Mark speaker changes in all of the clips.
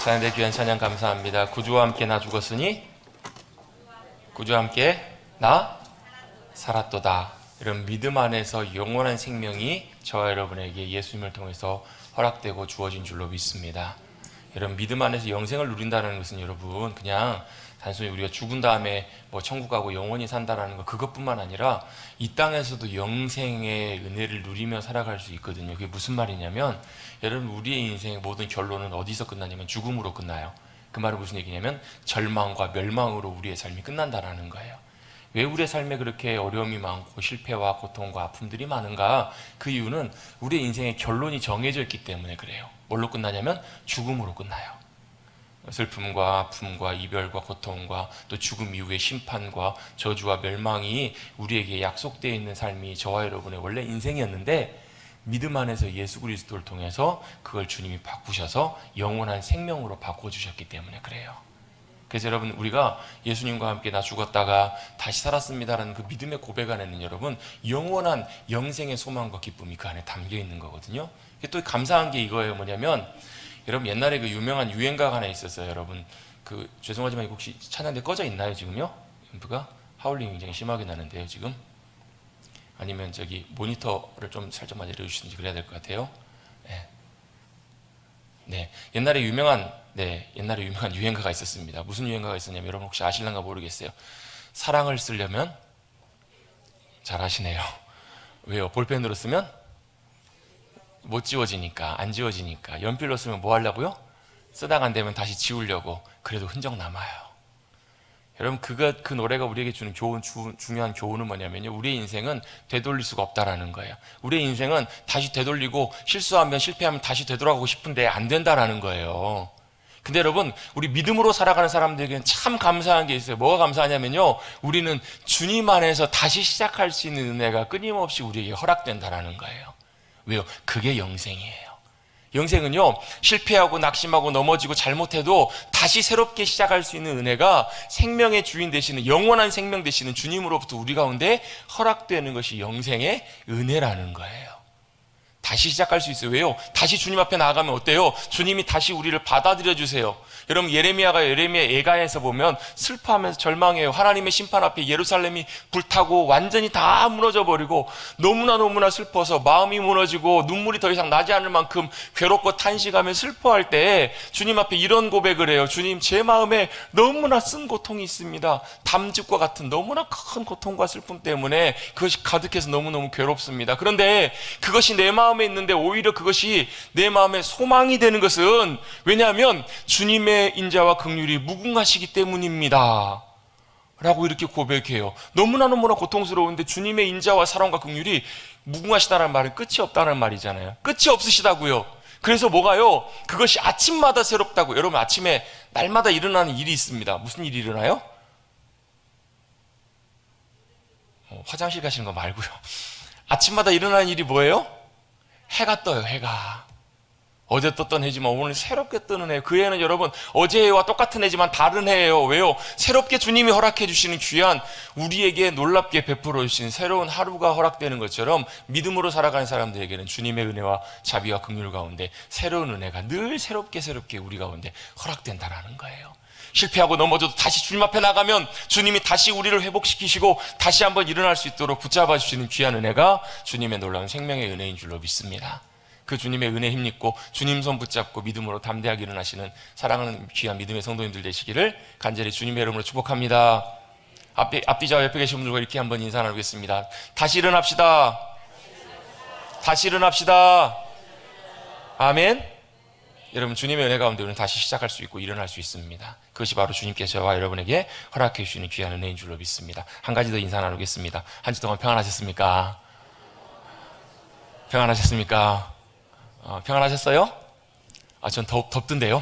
Speaker 1: 하나님의 귀한 찬양 감사합니다. 구주와 함께 나 죽었으니 구주와 함께 나 살았도다. 이런 믿음 안에서 영원한 생명이 저와 여러분에게 예수님을 통해서 허락되고 주어진 줄로 믿습니다. 여러분, 믿음 안에서 영생을 누린다는 것은 여러분 그냥 단순히 우리가 죽은 다음에 뭐 천국 가고 영원히 산다라는 거 그것뿐만 아니라 이 땅에서도 영생의 은혜를 누리며 살아갈 수 있거든요. 그게 무슨 말이냐면 여러분, 우리의 인생의 모든 결론은 어디서 끝나냐면 죽음으로 끝나요. 그 말은 무슨 얘기냐면 절망과 멸망으로 우리의 삶이 끝난다라는 거예요. 왜 우리의 삶에 그렇게 어려움이 많고 실패와 고통과 아픔들이 많은가? 그 이유는 우리의 인생의 결론이 정해져 있기 때문에 그래요. 뭘로 끝나냐면 죽음으로 끝나요. 슬픔과 아픔과 이별과 고통과 또 죽음 이후의 심판과 저주와 멸망이 우리에게 약속되어 있는 삶이 저와 여러분의 원래 인생이었는데 믿음 안에서 예수 그리스도를 통해서 그걸 주님이 바꾸셔서 영원한 생명으로 바꿔주셨기 때문에 그래요. 그래서 여러분, 우리가 예수님과 함께 나 죽었다가 다시 살았습니다라는 그 믿음의 고백 안에는 여러분 영원한 영생의 소망과 기쁨이 그 안에 담겨 있는 거거든요. 또 감사한 게 이거예요. 뭐냐면 여러분, 옛날에 그 유명한 유행가가 하나 있었어요. 여러분, 그 죄송하지만 혹시 찬양대 꺼져 있나요 지금요? 앰프가 하울링이 굉장히 심하게 나는데요 지금. 아니면 저기 모니터를 좀 살짝만 내려주시든지 그래야 될 것 같아요. 네, 옛날에 유명한 유행가가 있었습니다. 무슨 유행가가 있었냐면 여러분 혹시 아실란가 모르겠어요. 사랑을 쓰려면 잘 아시네요. 왜요? 볼펜으로 쓰면 못 지워지니까, 안 지워지니까. 연필로 쓰면 뭐 하려고요? 쓰다가 안 되면 다시 지우려고. 그래도 흔적 남아요. 여러분, 그 노래가 우리에게 주는 중요한 교훈은 뭐냐면요, 우리의 인생은 되돌릴 수가 없다라는 거예요. 우리의 인생은 다시 되돌리고 실수하면 실패하면 다시 되돌아가고 싶은데 안 된다라는 거예요. 근데 여러분, 우리 믿음으로 살아가는 사람들에게는 참 감사한 게 있어요. 뭐가 감사하냐면요, 우리는 주님 안에서 다시 시작할 수 있는 은혜가 끊임없이 우리에게 허락된다라는 거예요. 왜요? 그게 영생이에요. 영생은요, 실패하고 낙심하고 넘어지고 잘못해도 다시 새롭게 시작할 수 있는 은혜가 생명의 주인 되시는, 영원한 생명 되시는 주님으로부터 우리 가운데 허락되는 것이 영생의 은혜라는 거예요. 다시 시작할 수 있어요. 왜요? 다시 주님 앞에 나아가면 어때요? 주님이 다시 우리를 받아들여 주세요. 여러분, 예레미야 예가에서 보면 슬퍼하면서 절망해요. 하나님의 심판 앞에 예루살렘이 불타고 완전히 다 무너져 버리고 너무나 슬퍼서 마음이 무너지고 눈물이 더 이상 나지 않을 만큼 괴롭고 탄식하며 슬퍼할 때 주님 앞에 이런 고백을 해요. 주님, 제 마음에 너무나 쓴 고통이 있습니다. 담즙과 같은 너무나 큰 고통과 슬픔 때문에 그것이 가득해서 너무너무 괴롭습니다. 그런데 그것이 내 마음에 있는데 오히려 그것이 내 마음의 소망이 되는 것은, 왜냐하면 주님의 인자와 긍휼이 무궁하시기 때문입니다 라고 이렇게 고백해요. 너무나 고통스러운데 주님의 인자와 사랑과 긍휼이 무궁하시다는 말은 끝이 없다는 말이잖아요. 끝이 없으시다고요. 그래서 뭐가요? 그것이 아침마다 새롭다고. 여러분, 아침에 날마다 일어나는 일이 있습니다. 무슨 일이 일어나요? 화장실 가시는 거 말고요. 아침마다 일어나는 일이 뭐예요? 해가 떠요. 해가 어제 떴던 해지만 오늘 새롭게 뜨는 해. 그 해는 여러분 어제 해와 똑같은 해지만 다른 해예요. 왜요? 새롭게 주님이 허락해 주시는 귀한, 우리에게 놀랍게 베풀어 주신 새로운 하루가 허락되는 것처럼 믿음으로 살아가는 사람들에게는 주님의 은혜와 자비와 긍휼 가운데 새로운 은혜가 늘 새롭게 우리 가운데 허락된다라는 거예요. 실패하고 넘어져도 다시 주님 앞에 나가면 주님이 다시 우리를 회복시키시고 다시 한번 일어날 수 있도록 붙잡아 주시는 귀한 은혜가 주님의 놀라운 생명의 은혜인 줄로 믿습니다. 그 주님의 은혜 힘입고 주님 손 붙잡고 믿음으로 담대하게 일어나시는 사랑하는 귀한 믿음의 성도님들 되시기를 간절히 주님의 이름으로 축복합니다. 앞뒤좌우 옆에 계신 분들과 이렇게 한번 인사 나누겠습니다. 다시 일어납시다. 다시 일어납시다. 아멘. 여러분, 주님의 은혜 가운데 우리는 다시 시작할 수 있고 일어날 수 있습니다. 그것이 바로 주님께서 저와 여러분에게 허락해 주시는 귀한 은혜인 줄로 믿습니다. 한 가지 더 인사 나누겠습니다. 한 주 동안 평안하셨습니까? 평안하셨습니까? 평안하셨어요? 전 덥던데요?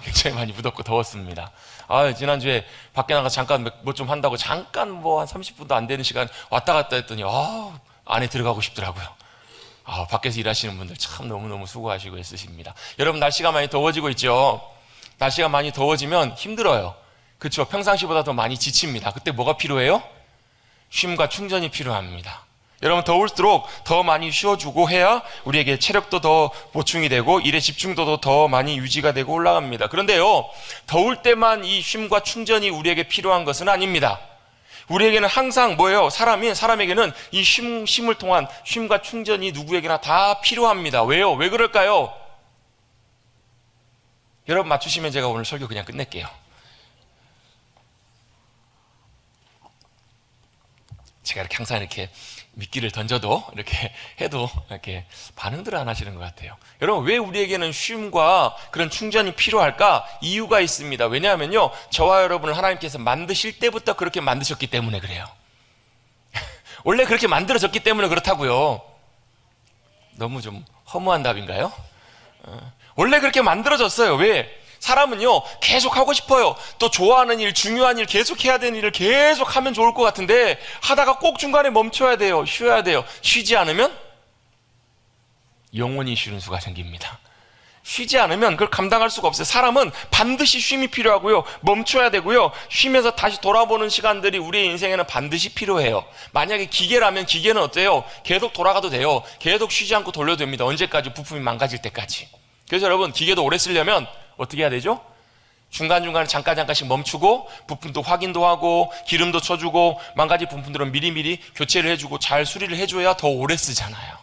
Speaker 1: 굉장히 많이 무덥고 더웠습니다. 지난주에 밖에 나가서 잠깐 뭐 좀 한다고 잠깐 뭐 한 30분도 안 되는 시간 왔다 갔다 했더니 안에 들어가고 싶더라고요. 밖에서 일하시는 분들 참 너무너무 수고하시고 애쓰십니다. 여러분, 날씨가 많이 더워지고 있죠? 날씨가 많이 더워지면 힘들어요. 그렇죠? 평상시보다 더 많이 지칩니다. 그때 뭐가 필요해요? 쉼과 충전이 필요합니다. 여러분, 더울수록 더 많이 쉬어주고 해야 우리에게 체력도 더 보충이 되고 일의 집중도도 더 많이 유지가 되고 올라갑니다. 그런데요, 더울 때만 이 쉼과 충전이 우리에게 필요한 것은 아닙니다. 우리에게는 항상 뭐예요? 사람에게는 이 쉼을 통한 쉼과 충전이 누구에게나 다 필요합니다. 왜요? 왜 그럴까요? 여러분 맞추시면 제가 오늘 설교 그냥 끝낼게요. 제가 이렇게 항상 이렇게 미끼를 던져도 이렇게 해도 이렇게 반응들을 안 하시는 것 같아요. 여러분, 왜 우리에게는 쉼과 그런 충전이 필요할까? 이유가 있습니다. 왜냐하면요, 저와 여러분을 하나님께서 만드실 때부터 그렇게 만드셨기 때문에 그래요. 원래 그렇게 만들어졌기 때문에 그렇다고요. 너무 좀 허무한 답인가요? 원래 그렇게 만들어졌어요. 왜? 사람은요, 계속 하고 싶어요. 또 좋아하는 일, 중요한 일, 계속 해야 되는 일을 계속 하면 좋을 것 같은데 하다가 꼭 중간에 멈춰야 돼요. 쉬어야 돼요. 쉬지 않으면 영원히 쉬는 수가 생깁니다. 쉬지 않으면 그걸 감당할 수가 없어요. 사람은 반드시 쉼이 필요하고요, 멈춰야 되고요, 쉬면서 다시 돌아보는 시간들이 우리의 인생에는 반드시 필요해요. 만약에 기계라면 기계는 어때요? 계속 돌아가도 돼요. 계속 쉬지 않고 돌려도 됩니다. 언제까지? 부품이 망가질 때까지. 그래서 여러분, 기계도 오래 쓰려면 어떻게 해야 되죠? 중간중간에 잠깐씩 멈추고 부품도 확인도 하고 기름도 쳐주고 망가진 부품들은 미리미리 교체를 해주고 잘 수리를 해줘야 더 오래 쓰잖아요.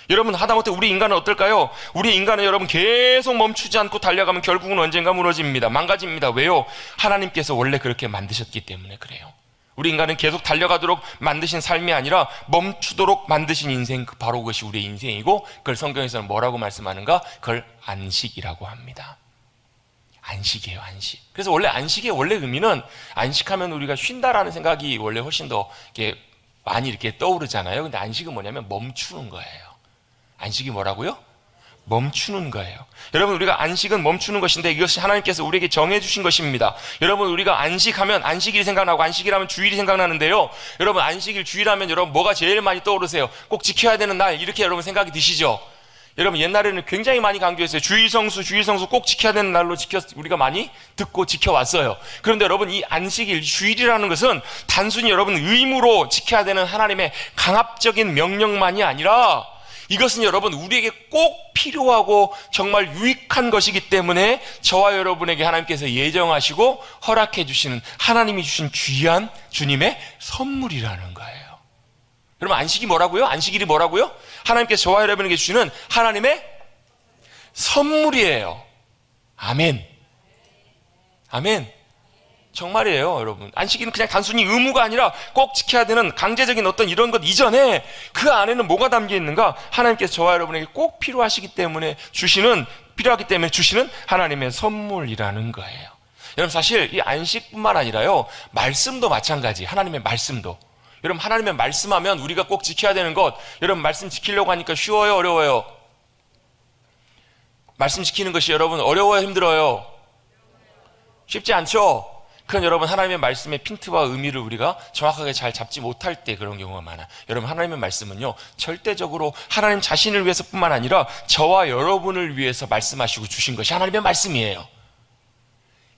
Speaker 1: 여러분, 하다못해 우리 인간은 어떨까요? 우리 인간은 여러분 계속 멈추지 않고 달려가면 결국은 언젠가 무너집니다. 망가집니다. 왜요? 하나님께서 원래 그렇게 만드셨기 때문에 그래요. 우리 인간은 계속 달려가도록 만드신 삶이 아니라 멈추도록 만드신 인생, 바로 그것이 우리의 인생이고, 그걸 성경에서는 뭐라고 말씀하는가? 그걸 안식이라고 합니다. 안식이에요, 안식. 그래서 원래 안식의 원래 의미는, 안식하면 우리가 쉰다라는 생각이 원래 훨씬 더 이렇게 많이 이렇게 떠오르잖아요. 근데 안식은 뭐냐면 멈추는 거예요. 안식이 뭐라고요? 멈추는 거예요. 여러분, 우리가 안식은 멈추는 것인데 이것이 하나님께서 우리에게 정해주신 것입니다. 여러분, 우리가 안식하면 안식일이 생각나고 안식이라면 주일이 생각나는데요, 여러분, 안식일, 주일하면 여러분 뭐가 제일 많이 떠오르세요? 꼭 지켜야 되는 날, 이렇게 여러분 생각이 드시죠? 여러분, 옛날에는 굉장히 많이 강조했어요. 주일성수 꼭 지켜야 되는 날로 우리가 많이 듣고 지켜왔어요. 그런데 여러분, 이 안식일, 주일이라는 것은 단순히 여러분 의무로 지켜야 되는 하나님의 강압적인 명령만이 아니라, 이것은 여러분 우리에게 꼭 필요하고 정말 유익한 것이기 때문에 저와 여러분에게 하나님께서 예정하시고 허락해 주시는, 하나님이 주신 귀한 주님의 선물이라는 거예요. 그러면 안식이 뭐라고요? 안식일이 뭐라고요? 하나님께서 저와 여러분에게 주시는 하나님의 선물이에요. 아멘. 아멘. 정말이에요, 여러분. 안식일은 그냥 단순히 의무가 아니라 꼭 지켜야 되는 강제적인 어떤 이런 것 이전에 그 안에는 뭐가 담겨 있는가? 하나님께서 저와 여러분에게 꼭 필요하기 때문에 주시는 하나님의 선물이라는 거예요. 여러분, 사실 이 안식뿐만 아니라요, 말씀도 마찬가지. 하나님의 말씀도. 여러분, 하나님의 말씀하면 우리가 꼭 지켜야 되는 것, 여러분, 말씀 지키려고 하니까 쉬워요, 어려워요? 말씀 지키는 것이 여러분 어려워요, 힘들어요? 쉽지 않죠? 그건 여러분, 하나님의 말씀의 핀트와 의미를 우리가 정확하게 잘 잡지 못할 때 그런 경우가 많아요. 여러분, 하나님의 말씀은요, 절대적으로 하나님 자신을 위해서뿐만 아니라 저와 여러분을 위해서 말씀하시고 주신 것이 하나님의 말씀이에요.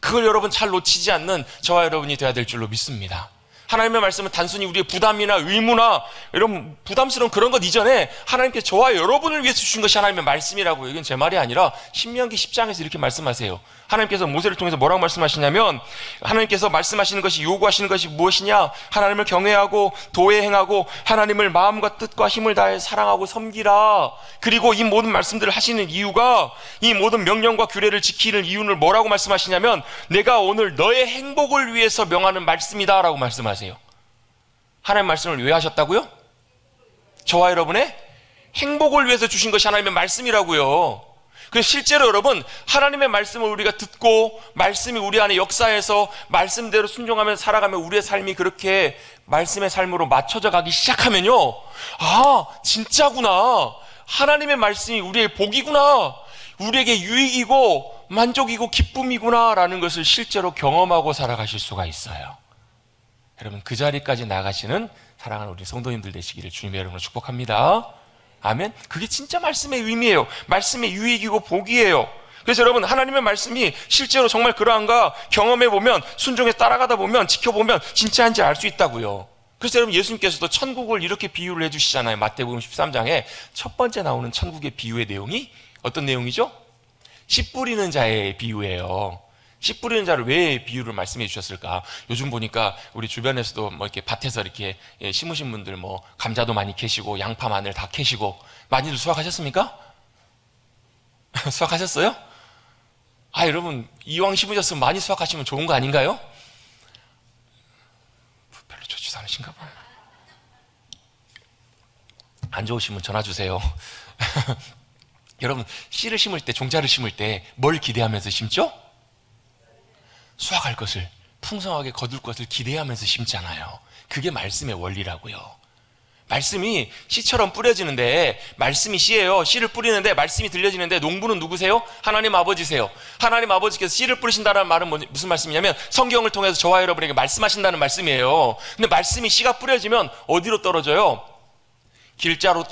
Speaker 1: 그걸 여러분 잘 놓치지 않는 저와 여러분이 되어야 될 줄로 믿습니다. 하나님의 말씀은 단순히 우리의 부담이나 의무나 이런 부담스러운 그런 것 이전에 하나님께서 저와 여러분을 위해서 주신 것이 하나님의 말씀이라고요. 이건 제 말이 아니라 신명기 10장에서 이렇게 말씀하세요. 하나님께서 모세를 통해서 뭐라고 말씀하시냐면, 하나님께서 말씀하시는 것이, 요구하시는 것이 무엇이냐? 하나님을 경외하고 도에 행하고 하나님을 마음과 뜻과 힘을 다해 사랑하고 섬기라. 그리고 이 모든 말씀들을 하시는 이유가, 이 모든 명령과 규례를 지키는 이유는 뭐라고 말씀하시냐면, 내가 오늘 너의 행복을 위해서 명하는 말씀이다 라고 말씀하세요. 하나님의 말씀을 왜 하셨다고요? 저와 여러분의 행복을 위해서 주신 것이 하나님의 말씀이라고요. 그래서 실제로 여러분, 하나님의 말씀을 우리가 듣고 말씀이 우리 안에 역사해서 말씀대로 순종하며 살아가면 우리의 삶이 그렇게 말씀의 삶으로 맞춰져 가기 시작하면요, 아, 진짜구나, 하나님의 말씀이 우리의 복이구나, 우리에게 유익이고 만족이고 기쁨이구나 라는 것을 실제로 경험하고 살아가실 수가 있어요. 여러분, 그 자리까지 나가시는 사랑하는 우리 성도님들 되시기를 주님의 이름으로 축복합니다. 아멘. 그게 진짜 말씀의 의미예요. 말씀의 유익이고 복이에요. 그래서 여러분, 하나님의 말씀이 실제로 정말 그러한가 경험해보면, 순종해 따라가다 보면, 지켜보면 진짜인지 알 수 있다고요. 그래서 여러분 예수님께서도 천국을 이렇게 비유를 해주시잖아요. 마태복음 13장에 첫 번째 나오는 천국의 비유의 내용이 어떤 내용이죠? 씨 뿌리는 자의 비유예요. 씨 뿌리는 자를 왜 비유를 말씀해 주셨을까? 요즘 보니까 우리 주변에서도 뭐 이렇게 밭에서 이렇게 심으신 분들 뭐 감자도 많이 캐시고 양파, 마늘 다 캐시고 많이들 수확하셨습니까? 수확하셨어요? 아, 여러분 이왕 심으셨으면 많이 수확하시면 좋은 거 아닌가요? 별로 좋지도 않으신가 봐요. 안 좋으시면 전화 주세요. 여러분 씨를 심을 때, 종자를 심을 때 뭘 기대하면서 심죠? 수확할 것을, 풍성하게 거둘 것을 기대하면서 심잖아요. 그게 말씀의 원리라고요. 말씀이 씨처럼 뿌려지는데, 말씀이 씨예요. 씨를 뿌리는데 말씀이 들려지는데 농부는 누구세요? 하나님 아버지세요. 하나님 아버지께서 씨를 뿌리신다는 말은 무슨 말씀이냐면 성경을 통해서 저와 여러분에게 말씀하신다는 말씀이에요. 근데 말씀이 씨가 뿌려지면 어디로 떨어져요? 길가로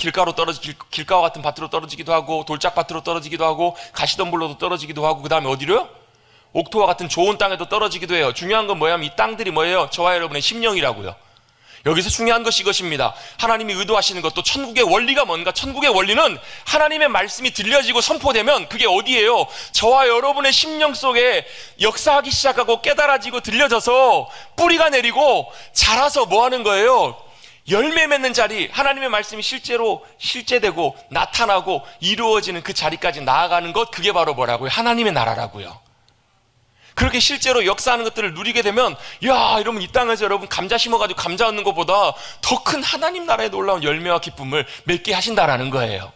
Speaker 1: 길가와 같은 밭으로 떨어지기도 하고, 돌짝밭으로 떨어지기도 하고, 가시덤불로도 떨어지기도 하고, 그 다음에 어디로요? 옥토와 같은 좋은 땅에도 떨어지기도 해요. 중요한 건 뭐냐면 이 땅들이 뭐예요? 저와 여러분의 심령이라고요. 여기서 중요한 것이 이것입니다. 하나님이 의도하시는 것도 천국의 원리가 뭔가? 천국의 원리는 하나님의 말씀이 들려지고 선포되면 그게 어디예요? 저와 여러분의 심령 속에 역사하기 시작하고 깨달아지고 들려져서 뿌리가 내리고 자라서 뭐 하는 거예요? 열매 맺는 자리, 하나님의 말씀이 실제로 실제되고 나타나고 이루어지는 그 자리까지 나아가는 것, 그게 바로 뭐라고요? 하나님의 나라라고요. 그렇게 실제로 역사하는 것들을 누리게 되면, 야, 이러면 이 땅에서 여러분 감자 심어가지고 감자 얻는 것보다 더 큰 하나님 나라에 놀라운 열매와 기쁨을 맺게 하신다라는 거예요.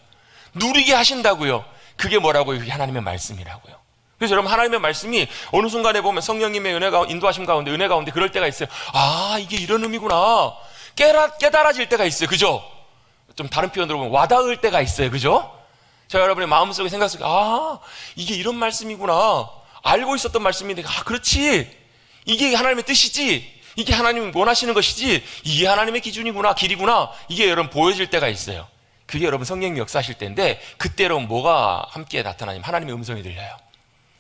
Speaker 1: 누리게 하신다고요. 그게 뭐라고요? 그게 하나님의 말씀이라고요. 그래서 여러분 하나님의 말씀이 어느 순간에 보면 성령님의 은혜가 인도하심 가운데, 은혜 가운데 그럴 때가 있어요. 아, 이게 이런 의미구나. 깨달아질 때가 있어요. 그죠? 좀 다른 표현으로 보면 와닿을 때가 있어요. 그죠? 저 여러분의 마음속에 생각 속에, 아, 이게 이런 말씀이구나. 알고 있었던 말씀인데, 아, 그렇지. 이게 하나님의 뜻이지. 이게 하나님이 원하시는 것이지. 이게 하나님의 기준이구나, 길이구나. 이게 여러분 보여질 때가 있어요. 그게 여러분 성령이 역사하실 때인데, 그때 여러분 뭐가 함께 나타나냐면 하나님의 음성이 들려요.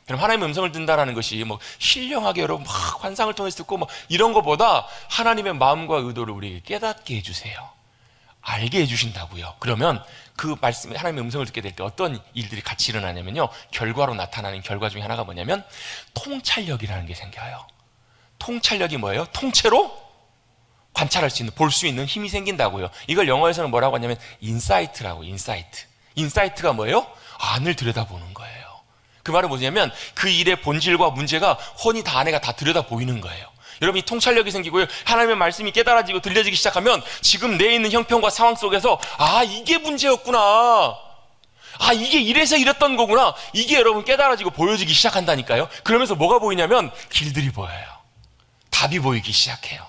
Speaker 1: 여러분 하나님의 음성을 듣는다는 것이 뭐 신령하게 여러분 막 환상을 통해서 듣고 뭐 이런 것보다 하나님의 마음과 의도를 우리에게 깨닫게 해주세요. 알게 해주신다고요. 그러면 그 말씀에 하나님의 음성을 듣게 될 때 어떤 일들이 같이 일어나냐면요, 결과로 나타나는 결과 중에 하나가 뭐냐면 통찰력이라는 게 생겨요. 통찰력이 뭐예요? 통째로 관찰할 수 있는, 볼 수 있는 힘이 생긴다고요. 이걸 영어에서는 뭐라고 하냐면 인사이트라고. 인사이트가 뭐예요? 안을 들여다보는 거예요. 그 말은 뭐냐면 그 일의 본질과 문제가 훤히 다 안에가 다 들여다 보이는 거예요. 여러분 이 통찰력이 생기고요, 하나님의 말씀이 깨달아지고 들려지기 시작하면 지금 내 있는 형편과 상황 속에서, 아, 이게 문제였구나, 아, 이게 이래서 이랬던 거구나, 이게 여러분 깨달아지고 보여지기 시작한다니까요. 그러면서 뭐가 보이냐면 길들이 보여요. 답이 보이기 시작해요.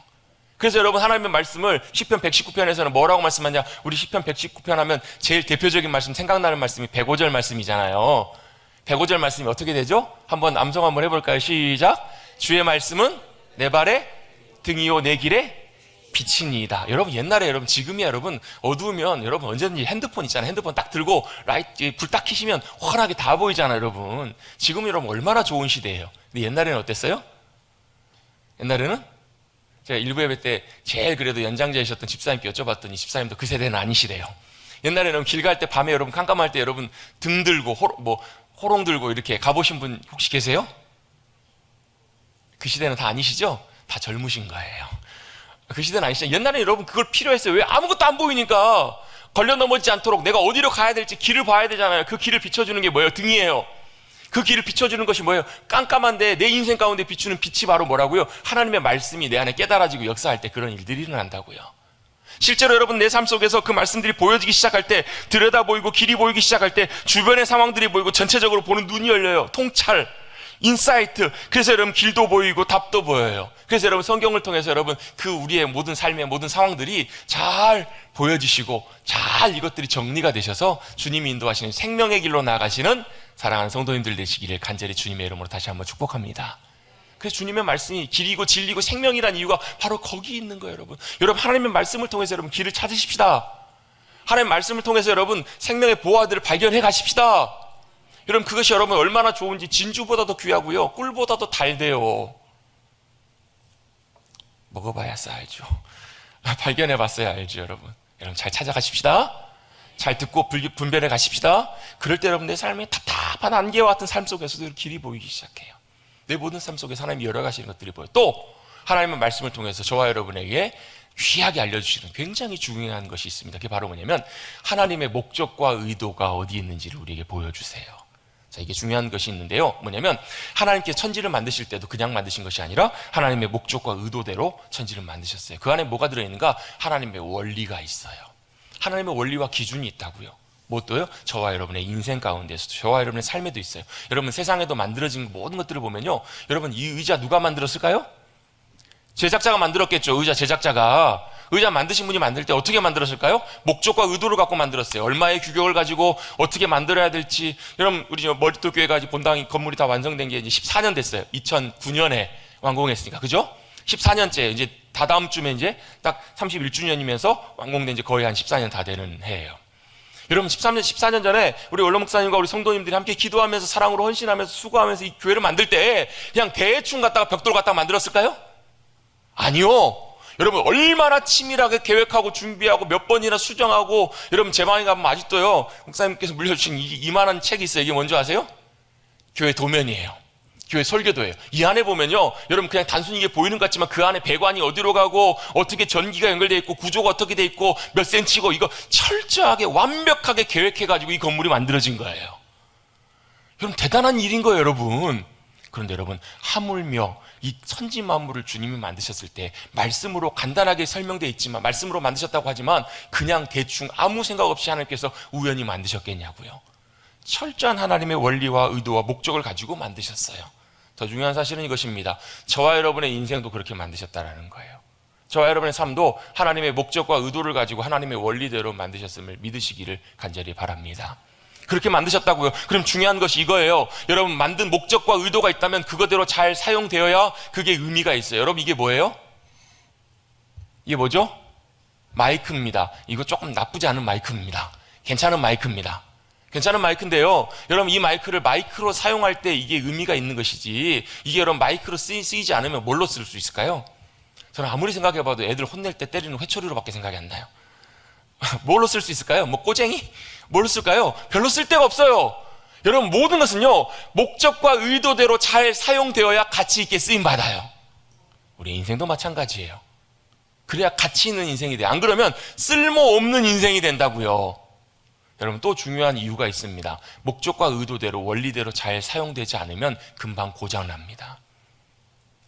Speaker 1: 그래서 여러분 하나님의 말씀을 시편 119편에서는 뭐라고 말씀하냐, 우리 시편 119편 하면 제일 대표적인 말씀, 생각나는 말씀이 105절 말씀이잖아요. 105절 말씀이 어떻게 되죠? 한번 암송 한번 해볼까요? 시작. 주의 말씀은 내 발의 등이요 내 길에 빛이니이다. 여러분 옛날에, 여러분 지금이야, 여러분 어두우면 여러분 언제든지 핸드폰 있잖아요. 핸드폰 딱 들고 불 딱 켜시면 환하게 다 보이잖아요. 여러분 지금 여러분 얼마나 좋은 시대예요. 근데 옛날에는 어땠어요? 옛날에는 제가 일부 예배 때 제일 그래도 연장자이셨던 집사님께 여쭤봤더니 집사님도 그 세대는 아니시래요. 옛날에는 길 갈 때 밤에 여러분 깜깜할 때 여러분 등 들고 호롱 들고 이렇게 가보신 분 혹시 계세요? 그 시대는 다 아니시죠? 다 젊으신 거예요. 그 시대는 아니시죠? 옛날에 여러분 그걸 필요했어요. 왜? 아무것도 안 보이니까 걸려 넘어지지 않도록 내가 어디로 가야 될지 길을 봐야 되잖아요. 그 길을 비춰주는 게 뭐예요? 등이에요. 그 길을 비춰주는 것이 뭐예요? 깜깜한데 내 인생 가운데 비추는 빛이 바로 뭐라고요? 하나님의 말씀이 내 안에 깨달아지고 역사할 때 그런 일들이 일어난다고요. 실제로 여러분 내 삶 속에서 그 말씀들이 보여지기 시작할 때, 들여다 보이고 길이 보이기 시작할 때, 주변의 상황들이 보이고 전체적으로 보는 눈이 열려요. 통찰, 인사이트. 그래서 여러분 길도 보이고 답도 보여요. 그래서 여러분 성경을 통해서 여러분 그 우리의 모든 삶의 모든 상황들이 잘 보여지시고 잘 이것들이 정리가 되셔서 주님이 인도하시는 생명의 길로 나아가시는 사랑하는 성도님들 되시기를 간절히 주님의 이름으로 다시 한번 축복합니다. 그래서 주님의 말씀이 길이고 진리고 생명이란 이유가 바로 거기 있는 거예요. 여러분 하나님의 말씀을 통해서 여러분 길을 찾으십시다. 하나님의 말씀을 통해서 여러분 생명의 보화들을 발견해 가십시다. 여러분 그것이 여러분 얼마나 좋은지, 진주보다도 귀하고요, 꿀보다도 달대요. 먹어봐야 알죠. 발견해 봤어야 알죠, 여러분. 여러분 잘 찾아가십시다. 잘 듣고 분별해 가십시다. 그럴 때 여러분 내 삶에 답답한 안개와 같은 삶 속에서도 길이 보이기 시작해요. 내 모든 삶 속에서 하나님이 열어가시는 것들이 보여요. 또 하나님의 말씀을 통해서 저와 여러분에게 귀하게 알려주시는 굉장히 중요한 것이 있습니다. 그게 바로 뭐냐면 하나님의 목적과 의도가 어디 있는지를 우리에게 보여주세요. 자, 이게 중요한 것이 있는데요. 뭐냐면 하나님께서 천지를 만드실 때도 그냥 만드신 것이 아니라 하나님의 목적과 의도대로 천지를 만드셨어요. 그 안에 뭐가 들어있는가? 하나님의 원리가 있어요. 하나님의 원리와 기준이 있다고요. 무엇도요? 저와 여러분의 인생 가운데서도, 저와 여러분의 삶에도 있어요. 여러분 세상에도 만들어진 모든 것들을 보면요, 여러분 이 의자 누가 만들었을까요? 제작자가 만들었겠죠. 의자 제작자가. 의자 만드신 분이 만들 때 어떻게 만들었을까요? 목적과 의도를 갖고 만들었어요. 얼마의 규격을 가지고 어떻게 만들어야 될지. 여러분 우리 머릿도 교회가 본당이 건물이 다 완성된 게 이제 14년 됐어요. 2009년에 완공했으니까, 그죠? 14년째, 이제 다다음 주면 이제 딱 31주년이면서 완공된 지 거의 한 14년 다 되는 해예요. 여러분 14년 전에 우리 원로 목사님과 우리 성도님들이 함께 기도하면서 사랑으로 헌신하면서 수고하면서 이 교회를 만들 때 그냥 대충 갖다가 벽돌 갖다가 만들었을까요? 아니요. 여러분 얼마나 치밀하게 계획하고 준비하고 몇 번이나 수정하고. 여러분 제 방에 가면 아직도요, 목사님께서 물려주신 이만한 책이 있어요. 이게 뭔지 아세요? 교회 도면이에요. 교회 설교도예요. 이 안에 보면요, 여러분 그냥 단순히 이게 보이는 것 같지만 그 안에 배관이 어디로 가고 어떻게 전기가 연결되어 있고 구조가 어떻게 되어 있고 몇 센치고, 이거 철저하게 완벽하게 계획해가지고 이 건물이 만들어진 거예요. 여러분 대단한 일인 거예요, 여러분. 그런데 여러분 하물며 이 천지 만물을 주님이 만드셨을 때 말씀으로 간단하게 설명되어 있지만, 말씀으로 만드셨다고 하지만 그냥 대충 아무 생각 없이 하나님께서 우연히 만드셨겠냐고요. 철저한 하나님의 원리와 의도와 목적을 가지고 만드셨어요. 더 중요한 사실은 이것입니다. 저와 여러분의 인생도 그렇게 만드셨다는 거예요. 저와 여러분의 삶도 하나님의 목적과 의도를 가지고 하나님의 원리대로 만드셨음을 믿으시기를 간절히 바랍니다. 그렇게 만드셨다고요. 그럼 중요한 것이 이거예요. 여러분 만든 목적과 의도가 있다면 그거대로 잘 사용되어야 그게 의미가 있어요. 여러분 이게 뭐예요? 이게 뭐죠? 마이크입니다. 이거 조금 나쁘지 않은 마이크입니다. 괜찮은 마이크입니다. 괜찮은 마이크인데요, 여러분 이 마이크를 마이크로 사용할 때 이게 의미가 있는 것이지, 이게 여러분 마이크로 쓰이지 않으면 뭘로 쓸 수 있을까요? 저는 아무리 생각해봐도 애들 혼낼 때 때리는 회초리로밖에 생각이 안 나요. 뭘로 쓸 수 있을까요? 뭐 꼬쟁이? 뭘로 쓸까요? 별로 쓸 데가 없어요. 여러분 모든 것은요, 목적과 의도대로 잘 사용되어야 가치 있게 쓰임받아요. 우리 인생도 마찬가지예요. 그래야 가치 있는 인생이 돼요. 안 그러면 쓸모없는 인생이 된다고요. 여러분 또 중요한 이유가 있습니다. 목적과 의도대로 원리대로 잘 사용되지 않으면 금방 고장납니다.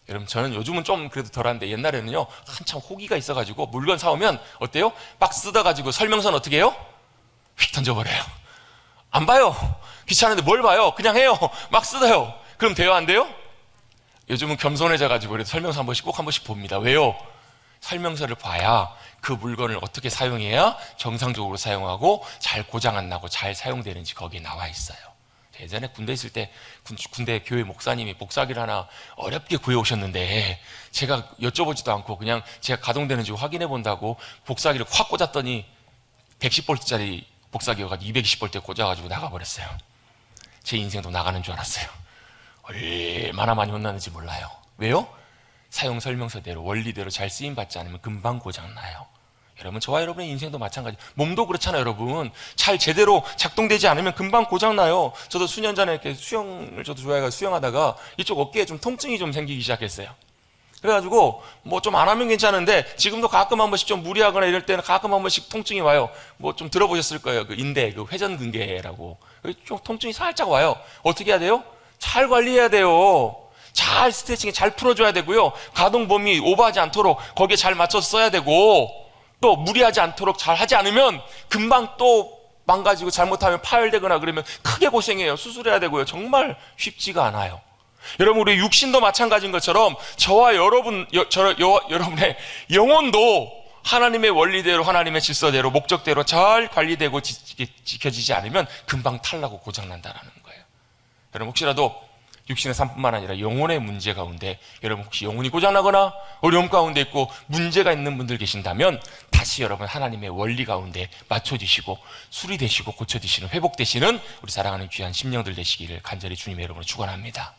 Speaker 1: 여러분 저는 요즘은 좀 그래도 덜한데 옛날에는요, 한참 호기가 있어가지고 물건 사오면 어때요? 박스 뜯어가지고 설명서는 어떻게 해요? 휙 던져버려요. 안 봐요. 귀찮은데 뭘 봐요? 그냥 해요. 막 쓰어요. 그럼 돼요, 안 돼요? 요즘은 겸손해져가지고 그래도 설명서 꼭 한 번씩 봅니다. 왜요? 설명서를 봐야 그 물건을 어떻게 사용해야 정상적으로 사용하고 잘 고장 안 나고 잘 사용되는지 거기에 나와 있어요. 예전에 군대 있을 때 군대 교회 목사님이 복사기를 하나 어렵게 구해오셨는데 제가 여쭤보지도 않고 그냥 제가 가동되는지 확인해 본다고 복사기를 확 꽂았더니 110V짜리 복사기여가지고 220V 꽂아가지고 나가버렸어요. 제 인생도 나가는 줄 알았어요. 얼마나 많이 혼났는지 몰라요. 왜요? 사용 설명서대로 원리대로 잘 쓰임받지 않으면 금방 고장나요. 여러분 저와 여러분의 인생도 마찬가지. 몸도 그렇잖아요. 여러분 잘 제대로 작동되지 않으면 금방 고장나요. 저도 수년 전에 이렇게 수영을 저도 좋아해서 수영하다가 이쪽 어깨에 좀 통증이 좀 생기기 시작했어요. 그래가지고 뭐 좀 안 하면 괜찮은데 지금도 가끔 한 번씩 좀 무리하거나 이럴 때는 가끔 한 번씩 통증이 와요. 뭐 좀 들어보셨을 거예요. 그 인대, 그 회전근개라고 좀 통증이 살짝 와요. 어떻게 해야 돼요? 잘 관리해야 돼요. 잘 스트레칭 잘 풀어줘야 되고요. 가동 범위 오버하지 않도록 거기에 잘 맞춰서 써야 되고, 또 무리하지 않도록 잘 하지 않으면 금방 또 망가지고 잘못하면 파열되거나 그러면 크게 고생해요. 수술해야 되고요. 정말 쉽지가 않아요. 여러분 우리 육신도 마찬가지인 것처럼 저와 여러분의 영혼도 하나님의 원리대로 하나님의 질서대로 목적대로 잘 관리되고 지켜지지 않으면 금방 탈나고 고장난다라는 거예요. 여러분 혹시라도 육신의 삶뿐만 아니라 영혼의 문제 가운데 여러분 혹시 영혼이 고장나거나 어려움 가운데 있고 문제가 있는 분들 계신다면 다시 여러분 하나님의 원리 가운데 맞춰지시고 수리되시고 고쳐지시는 회복되시는 우리 사랑하는 귀한 심령들 되시기를 간절히 주님의 이름으로 축원합니다.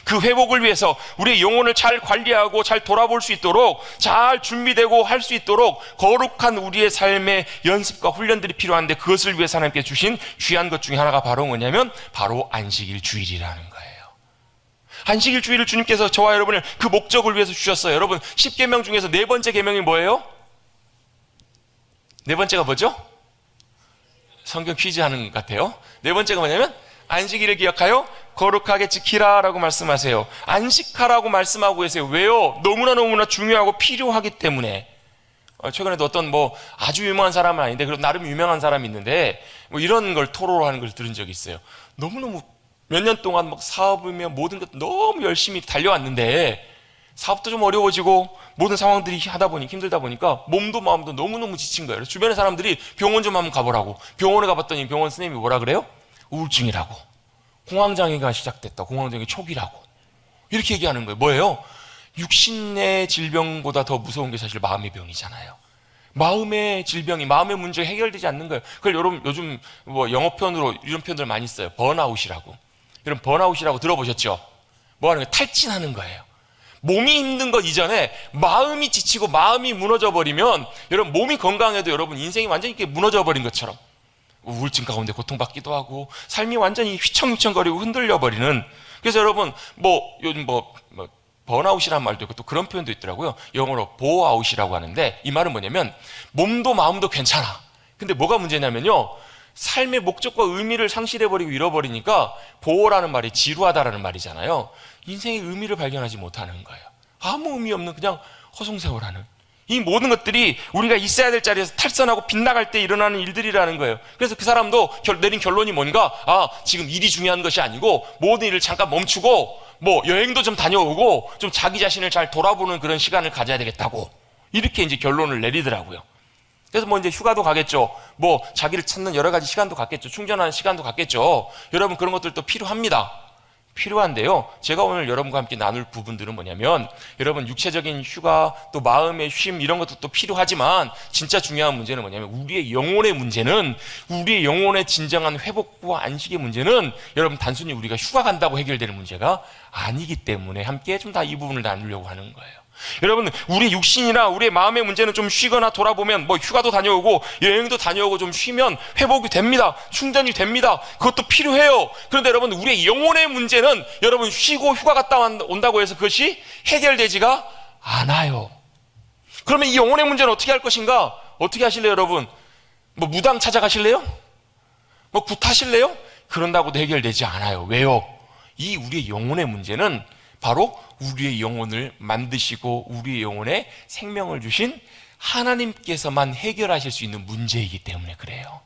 Speaker 1: 그 회복을 위해서 우리의 영혼을 잘 관리하고 잘 돌아볼 수 있도록, 잘 준비되고 할 수 있도록 거룩한 우리의 삶의 연습과 훈련들이 필요한데, 그것을 위해서 하나님께 주신 귀한 것 중에 하나가 바로 뭐냐면 바로 안식일 주일이라는 거예요. 안식일 주일을 주님께서 저와 여러분을 그 목적을 위해서 주셨어요. 여러분, 10계명 중에서 네 번째 계명이 뭐예요? 네 번째가 뭐죠? 성경 퀴즈 하는 것 같아요. 네 번째가 뭐냐면 안식일을 기억하여 거룩하게 지키라 라고 말씀하세요. 안식하라고 말씀하고 계세요. 왜요? 너무나 중요하고 필요하기 때문에. 최근에도 어떤 아주 유명한 사람은 아닌데 그래도 나름 유명한 사람이 있는데 이런 걸 토로하는 걸 들은 적이 있어요. 너무너무 몇 년 동안 사업이며 모든 것 너무 열심히 달려왔는데 사업도 좀 어려워지고 모든 상황들이 힘들다 보니까 몸도 마음도 너무너무 지친 거예요. 그래서 주변의 사람들이 병원 좀 한번 가보라고. 병원에 가봤더니 병원 선생님이 뭐라 그래요? 우울증이라고, 공황장애가 시작됐다, 공황장애 초기라고 이렇게 얘기하는 거예요. 뭐예요? 육신의 질병보다 더 무서운 게 사실 마음의 병이잖아요. 마음의 질병이, 마음의 문제가 해결되지 않는 거예요. 그걸 여러분 요즘 영어 표현으로 이런 표현들 많이 써요. 번아웃이라고. 여러분 번아웃이라고 들어보셨죠? 뭐 하는 거예요? 탈진하는 거예요. 몸이 힘든 것 이전에 마음이 지치고 마음이 무너져 버리면, 여러분 몸이 건강해도 여러분 인생이 완전히 이렇게 무너져 버린 것처럼 우울증 가운데 고통받기도 하고 삶이 완전히 휘청휘청거리고 흔들려 버리는. 그래서 여러분 요즘 번아웃이란 말도 있고 또 그런 표현도 있더라고요. 영어로 보아웃이라고 하는데, 이 말은 뭐냐면 몸도 마음도 괜찮아, 근데 뭐가 문제냐면요, 삶의 목적과 의미를 상실해버리고 잃어버리니까, 보호라는 말이 지루하다라는 말이잖아요. 인생의 의미를 발견하지 못하는 거예요. 아무 의미 없는 그냥 허송세월하는, 이 모든 것들이 우리가 있어야 될 자리에서 탈선하고 빗나갈 때 일어나는 일들이라는 거예요. 그래서 그 사람도 내린 결론이 뭔가, 지금 일이 중요한 것이 아니고 모든 일을 잠깐 멈추고 여행도 좀 다녀오고 좀 자기 자신을 잘 돌아보는 그런 시간을 가져야 되겠다고, 이렇게 이제 결론을 내리더라고요. 그래서 이제 휴가도 가겠죠. 자기를 찾는 여러 가지 시간도 갖겠죠. 충전하는 시간도 갖겠죠. 여러분 그런 것들도 필요합니다. 필요한데요, 제가 오늘 여러분과 함께 나눌 부분들은 뭐냐면, 여러분 육체적인 휴가, 또 마음의 쉼, 이런 것도 필요하지만 진짜 중요한 문제는 뭐냐면, 우리의 영혼의 문제는, 우리의 영혼의 진정한 회복과 안식의 문제는 여러분 단순히 우리가 휴가 간다고 해결되는 문제가 아니기 때문에 함께 좀 다 이 부분을 나누려고 하는 거예요. 여러분, 우리 육신이나 우리의 마음의 문제는 좀 쉬거나 돌아보면, 휴가도 다녀오고 여행도 다녀오고 좀 쉬면 회복이 됩니다. 충전이 됩니다. 그것도 필요해요. 그런데 여러분, 우리의 영혼의 문제는 여러분 쉬고 휴가 갔다 온다고 해서 그것이 해결되지가 않아요. 그러면 이 영혼의 문제는 어떻게 할 것인가? 어떻게 하실래요, 여러분? 무당 찾아가실래요? 굿하실래요? 그런다고도 해결되지 않아요. 왜요? 이 우리의 영혼의 문제는 바로 우리의 영혼을 만드시고 우리의 영혼에 생명을 주신 하나님께서만 해결하실 수 있는 문제이기 때문에 그래요.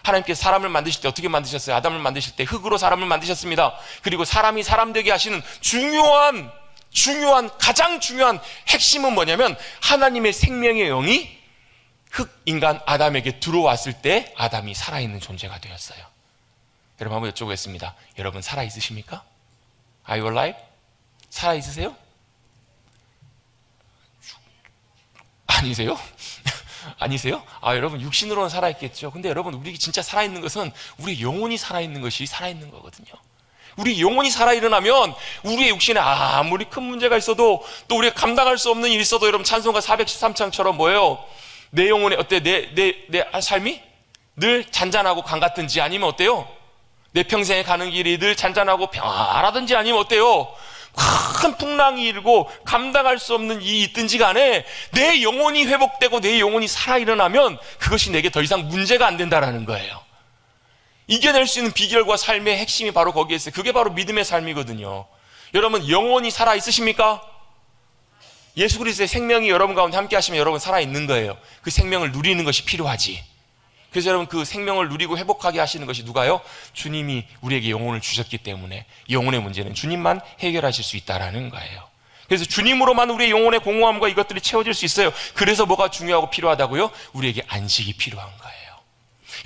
Speaker 1: 하나님께서 사람을 만드실 때 어떻게 만드셨어요? 아담을 만드실 때 흙으로 사람을 만드셨습니다. 그리고 사람이 사람 되게 하시는 가장 중요한 핵심은 뭐냐면, 하나님의 생명의 영이 흙 인간 아담에게 들어왔을 때 아담이 살아있는 존재가 되었어요. 여러분 한번 여쭤보겠습니다. 여러분 살아있으십니까? Are you alive? 살아있으세요? 아니세요? 아니세요? 여러분 육신으로는 살아있겠죠. 근데 여러분, 우리 진짜 살아있는 것은 우리 영혼이 살아있는 것이 살아있는 거거든요. 우리 영혼이 살아 일어나면 우리의 육신에 아무리 큰 문제가 있어도, 또 우리가 감당할 수 없는 일이 있어도, 여러분 찬송가 413장처럼 뭐예요? 내 영혼에 내 삶이 늘 잔잔하고 강 같든지, 아니면 어때요? 내 평생에 가는 길이 늘 잔잔하고 평화라든지, 아니면 어때요? 큰 풍랑이 일고 감당할 수 없는 일이 있든지 간에 내 영혼이 회복되고 내 영혼이 살아 일어나면 그것이 내게 더 이상 문제가 안 된다라는 거예요. 이겨낼 수 있는 비결과 삶의 핵심이 바로 거기에 있어요. 그게 바로 믿음의 삶이거든요. 여러분 영혼이 살아 있으십니까? 예수 그리스도의 생명이 여러분 가운데 함께 하시면 여러분 살아 있는 거예요. 그 생명을 누리는 것이 필요하지. 그래서 여러분 그 생명을 누리고 회복하게 하시는 것이 누가요? 주님이 우리에게 영혼을 주셨기 때문에 영혼의 문제는 주님만 해결하실 수 있다라는 거예요. 그래서 주님으로만 우리의 영혼의 공허함과 이것들이 채워질 수 있어요. 그래서 뭐가 중요하고 필요하다고요? 우리에게 안식이 필요한 거예요.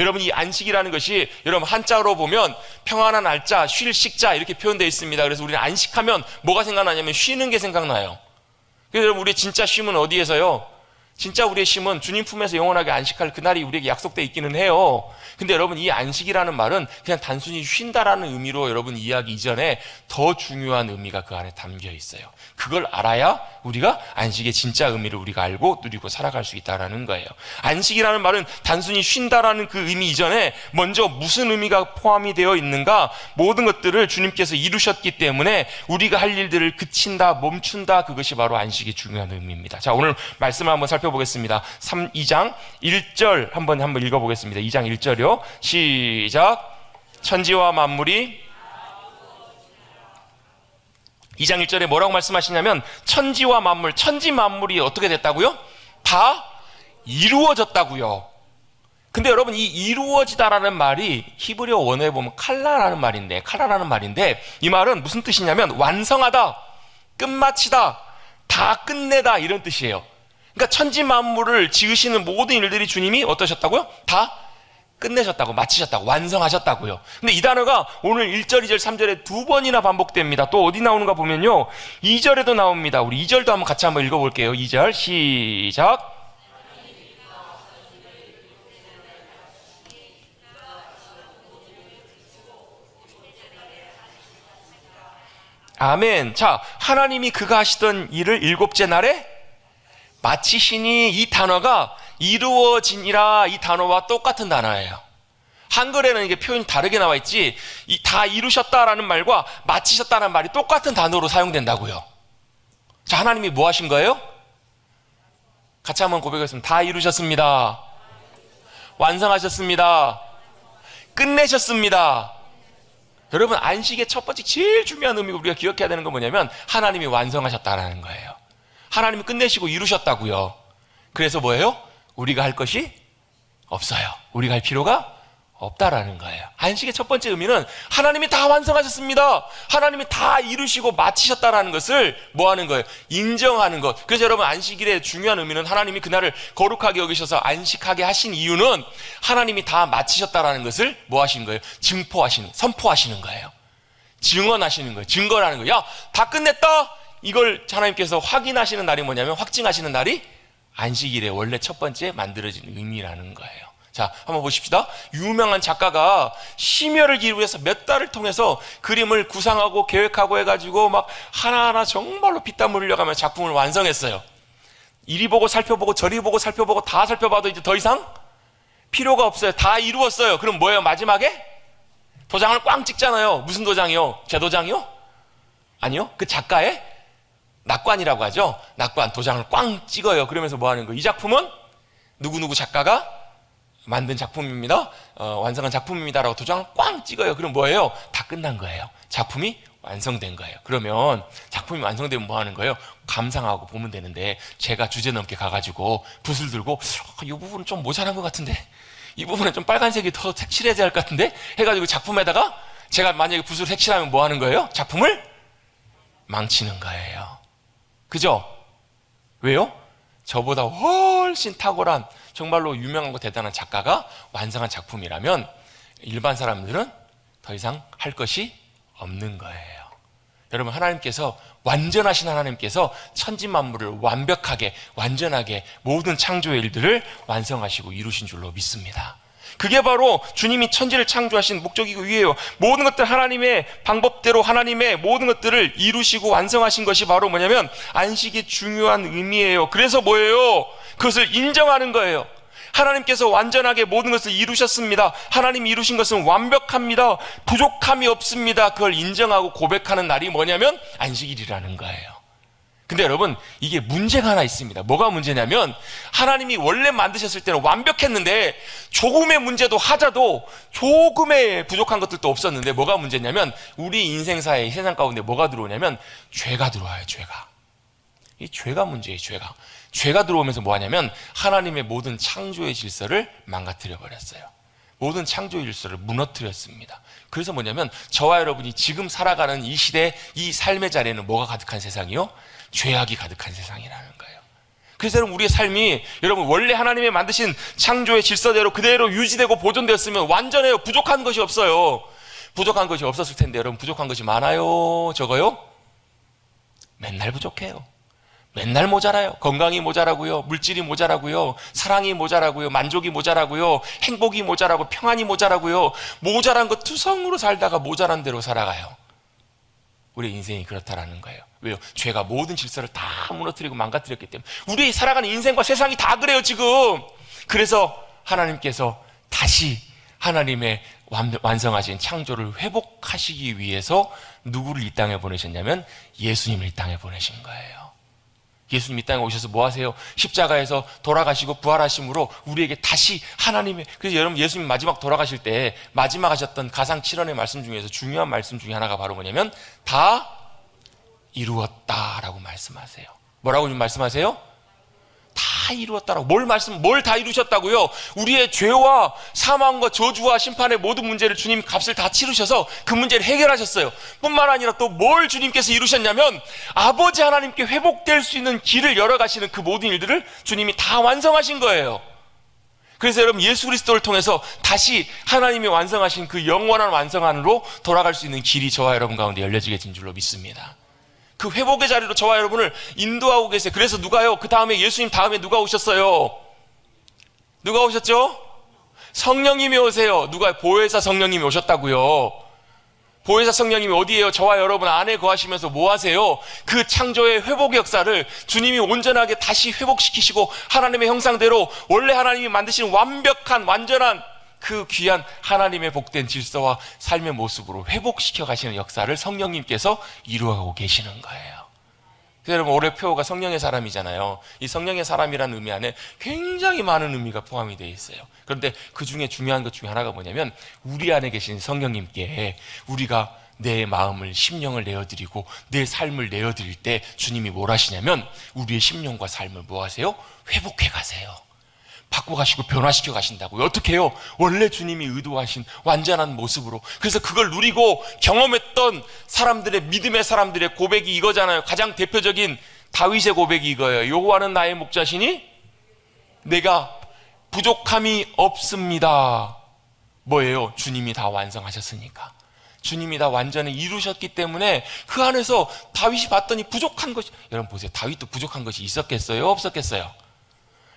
Speaker 1: 여러분 이 안식이라는 것이 여러분 한자로 보면 평안한 알자, 쉴 식자 이렇게 표현되어 있습니다. 그래서 우리는 안식하면 뭐가 생각나냐면 쉬는 게 생각나요. 그래서 여러분 우리 진짜 쉼은 어디에서요? 진짜 우리의 쉼은 주님 품에서 영원하게 안식할 그날이 우리에게 약속되어 있기는 해요. 근데 여러분, 이 안식이라는 말은 그냥 단순히 쉰다라는 의미로 여러분 이해하기 이전에 더 중요한 의미가 그 안에 담겨 있어요. 그걸 알아야 우리가 안식의 진짜 의미를 우리가 알고 누리고 살아갈 수 있다는 거예요. 안식이라는 말은 단순히 쉰다라는 그 의미 이전에 먼저 무슨 의미가 포함이 되어 있는가, 모든 것들을 주님께서 이루셨기 때문에 우리가 할 일들을 그친다, 멈춘다, 그것이 바로 안식의 중요한 의미입니다. 자, 오늘 말씀을 한번 살펴보겠습니다. 2장 1절 한번 읽어보겠습니다. 2장 1절이요. 시작. 천지와 만물이 2장 1절에 뭐라고 말씀하시냐면 천지와 만물, 천지 만물이 어떻게 됐다고요? 다 이루어졌다고요. 근데 여러분, 이 이루어지다라는 말이 히브리어 원어에 보면 칼라라는 말인데 이 말은 무슨 뜻이냐면 완성하다, 끝마치다, 다 끝내다, 이런 뜻이에요. 그러니까 천지 만물을 지으시는 모든 일들이 주님이 어떠셨다고요? 다 끝내셨다고, 마치셨다고, 완성하셨다고요. 근데 이 단어가 오늘 1절, 2절, 3절에 두 번이나 반복됩니다. 또 어디 나오는가 보면요, 2절에도 나옵니다. 우리 2절도 한번 같이 한번 읽어볼게요. 2절 시작. 아멘. 자, 하나님이 그가 하시던 일을 일곱째 날에 마치시니, 이 단어가 이루어지니라, 이 단어와 똑같은 단어예요. 한글에는 이게 표현이 다르게 나와 있지, 이 다 이루셨다라는 말과 마치셨다는 말이 똑같은 단어로 사용된다고요. 자, 하나님이 뭐 하신 거예요? 같이 한번 고백하겠습니다. 다 이루셨습니다. 완성하셨습니다. 끝내셨습니다. 여러분, 안식의 첫 번째 제일 중요한 의미가 우리가 기억해야 되는 건 뭐냐면 하나님이 완성하셨다라는 거예요. 하나님이 끝내시고 이루셨다고요. 그래서 뭐예요? 우리가 할 것이 없어요. 우리가 할 필요가 없다라는 거예요. 안식의 첫 번째 의미는 하나님이 다 완성하셨습니다. 하나님이 다 이루시고 마치셨다라는 것을 뭐 하는 거예요? 인정하는 것. 그래서 여러분, 안식일의 중요한 의미는 하나님이 그날을 거룩하게 여기셔서 안식하게 하신 이유는 하나님이 다 마치셨다라는 것을 뭐 하시는 거예요? 선포하시는 거예요. 증언하시는 거예요. 증거라는 거예요. 야, 다 끝냈다. 이걸 하나님께서 확인하시는 날이 뭐냐면, 확증하시는 날이 안식일의 원래 첫 번째 만들어진 의미라는 거예요. 자, 한번 보십시다. 유명한 작가가 심혈을 기울여서 몇 달을 통해서 그림을 구상하고 계획하고 해가지고 막 하나하나 정말로 피땀 흘려가며 작품을 완성했어요. 이리 보고 살펴보고 저리 보고 살펴보고 다 살펴봐도 이제 더 이상 필요가 없어요. 다 이루었어요. 그럼 뭐예요? 마지막에 도장을 꽝 찍잖아요. 무슨 도장이요? 제 도장이요? 아니요. 그 작가의 낙관이라고 하죠. 낙관, 도장을 꽝 찍어요. 그러면서 뭐 하는 거예요? 이 작품은 누구누구 작가가 만든 작품입니다. 완성한 작품입니다라고 도장을 꽝 찍어요. 그럼 뭐예요? 다 끝난 거예요. 작품이 완성된 거예요. 그러면 작품이 완성되면 뭐 하는 거예요? 감상하고 보면 되는데, 제가 주제넘게 가가지고 붓을 들고 이 부분은 좀 모자란 것 같은데, 이 부분은 좀 빨간색이 더 색칠해야 될 것 같은데 해가지고 작품에다가 제가 만약에 붓을 색칠하면 뭐 하는 거예요? 작품을 망치는 거예요. 그죠? 왜요? 저보다 훨씬 탁월한 정말로 유명하고 대단한 작가가 완성한 작품이라면 일반 사람들은 더 이상 할 것이 없는 거예요. 여러분, 하나님께서, 완전하신 하나님께서 천지 만물을 완벽하게, 완전하게 모든 창조의 일들을 완성하시고 이루신 줄로 믿습니다. 그게 바로 주님이 천지를 창조하신 목적이고 이유예요. 모든 것들 하나님의 방법대로 하나님의 모든 것들을 이루시고 완성하신 것이 바로 뭐냐면 안식의 중요한 의미예요. 그래서 뭐예요? 그것을 인정하는 거예요. 하나님께서 완전하게 모든 것을 이루셨습니다. 하나님이 이루신 것은 완벽합니다. 부족함이 없습니다. 그걸 인정하고 고백하는 날이 뭐냐면 안식일이라는 거예요. 근데 여러분, 이게 문제가 하나 있습니다. 뭐가 문제냐면, 하나님이 원래 만드셨을 때는 완벽했는데 조금의 문제도 하자도 조금의 부족한 것들도 없었는데, 뭐가 문제냐면 우리 인생사의 세상 가운데 뭐가 들어오냐면 죄가 들어와요. 이 죄가 문제예요. 죄가 들어오면서 뭐 하냐면 하나님의 모든 창조의 질서를 망가뜨려 버렸어요. 모든 창조의 질서를 무너뜨렸습니다. 그래서 뭐냐면 저와 여러분이 지금 살아가는 이 시대, 이 삶의 자리에는 뭐가 가득한 세상이요? 죄악이 가득한 세상이라는 거예요. 그래서 여러분, 우리의 삶이 여러분 원래 하나님이 만드신 창조의 질서대로 그대로 유지되고 보존되었으면 완전해요. 부족한 것이 없어요. 부족한 것이 없었을 텐데 여러분, 부족한 것이 많아요? 적어요? 맨날 부족해요. 맨날 모자라요. 건강이 모자라고요. 물질이 모자라고요. 사랑이 모자라고요. 만족이 모자라고요. 행복이 모자라고 평안이 모자라고요. 모자란 거 투성으로 살다가 모자란 대로 살아가요. 우리의 인생이 그렇다라는 거예요. 왜요? 죄가 모든 질서를 다 무너뜨리고 망가뜨렸기 때문에. 우리의 살아가는 인생과 세상이 다 그래요 지금. 그래서 하나님께서 다시 하나님의 완성하신 창조를 회복하시기 위해서 누구를 이 땅에 보내셨냐면 예수님을 이 땅에 보내신 거예요. 예수님 이 땅에 오셔서 뭐 하세요? 십자가에서 돌아가시고 부활하심으로 우리에게 다시 하나님의, 그래서 여러분 예수님 마지막 돌아가실 때 마지막 하셨던 가상 7원의 말씀 중에서 중요한 말씀 중에 하나가 바로 뭐냐면 다 이루었다라고 말씀하세요. 뭐라고 좀 말씀하세요? 다 이루었다라고. 뭘 다 이루셨다고요? 우리의 죄와 사망과 저주와 심판의 모든 문제를 주님 값을 다 치르셔서 그 문제를 해결하셨어요. 뿐만 아니라 또 뭘 주님께서 이루셨냐면 아버지 하나님께 회복될 수 있는 길을 열어가시는 그 모든 일들을 주님이 다 완성하신 거예요. 그래서 여러분 예수 그리스도를 통해서 다시 하나님이 완성하신 그 영원한 완성 안으로 돌아갈 수 있는 길이 저와 여러분 가운데 열려지게 된 줄로 믿습니다. 그 회복의 자리로 저와 여러분을 인도하고 계세요. 그래서 누가요? 그 다음에 예수님 다음에 누가 오셨어요? 누가 오셨죠? 성령님이 오세요. 누가? 보혜사 성령님이 오셨다고요. 보혜사 성령님이 어디에요? 저와 여러분 안에 거하시면서 뭐 하세요? 그 창조의 회복의 역사를 주님이 온전하게 다시 회복시키시고 하나님의 형상대로 원래 하나님이 만드신 완벽한 완전한 그 귀한 하나님의 복된 질서와 삶의 모습으로 회복시켜 가시는 역사를 성령님께서 이루어가고 계시는 거예요. 그래서 여러분 올해 표어가 성령의 사람이잖아요. 이 성령의 사람이라는 의미 안에 굉장히 많은 의미가 포함이 되어 있어요. 그런데 그 중에 중요한 것 중에 하나가 뭐냐면 우리 안에 계신 성령님께 우리가 내 마음을 심령을 내어드리고 내 삶을 내어드릴 때 주님이 뭘 하시냐면 우리의 심령과 삶을 뭐 하세요? 회복해 가세요. 바꿔가시고 변화시켜 가신다고요. 어떻게 해요? 원래 주님이 의도하신 완전한 모습으로. 그래서 그걸 누리고 경험했던 사람들의 믿음의 사람들의 고백이 이거잖아요. 가장 대표적인 다윗의 고백이 이거예요. 여호와는 나의 목자시니 내가 부족함이 없습니다. 뭐예요? 주님이 다 완성하셨으니까. 주님이 다 완전히 이루셨기 때문에 그 안에서 다윗이 봤더니 부족한 것이, 여러분 보세요. 다윗도 부족한 것이 있었겠어요? 없었겠어요?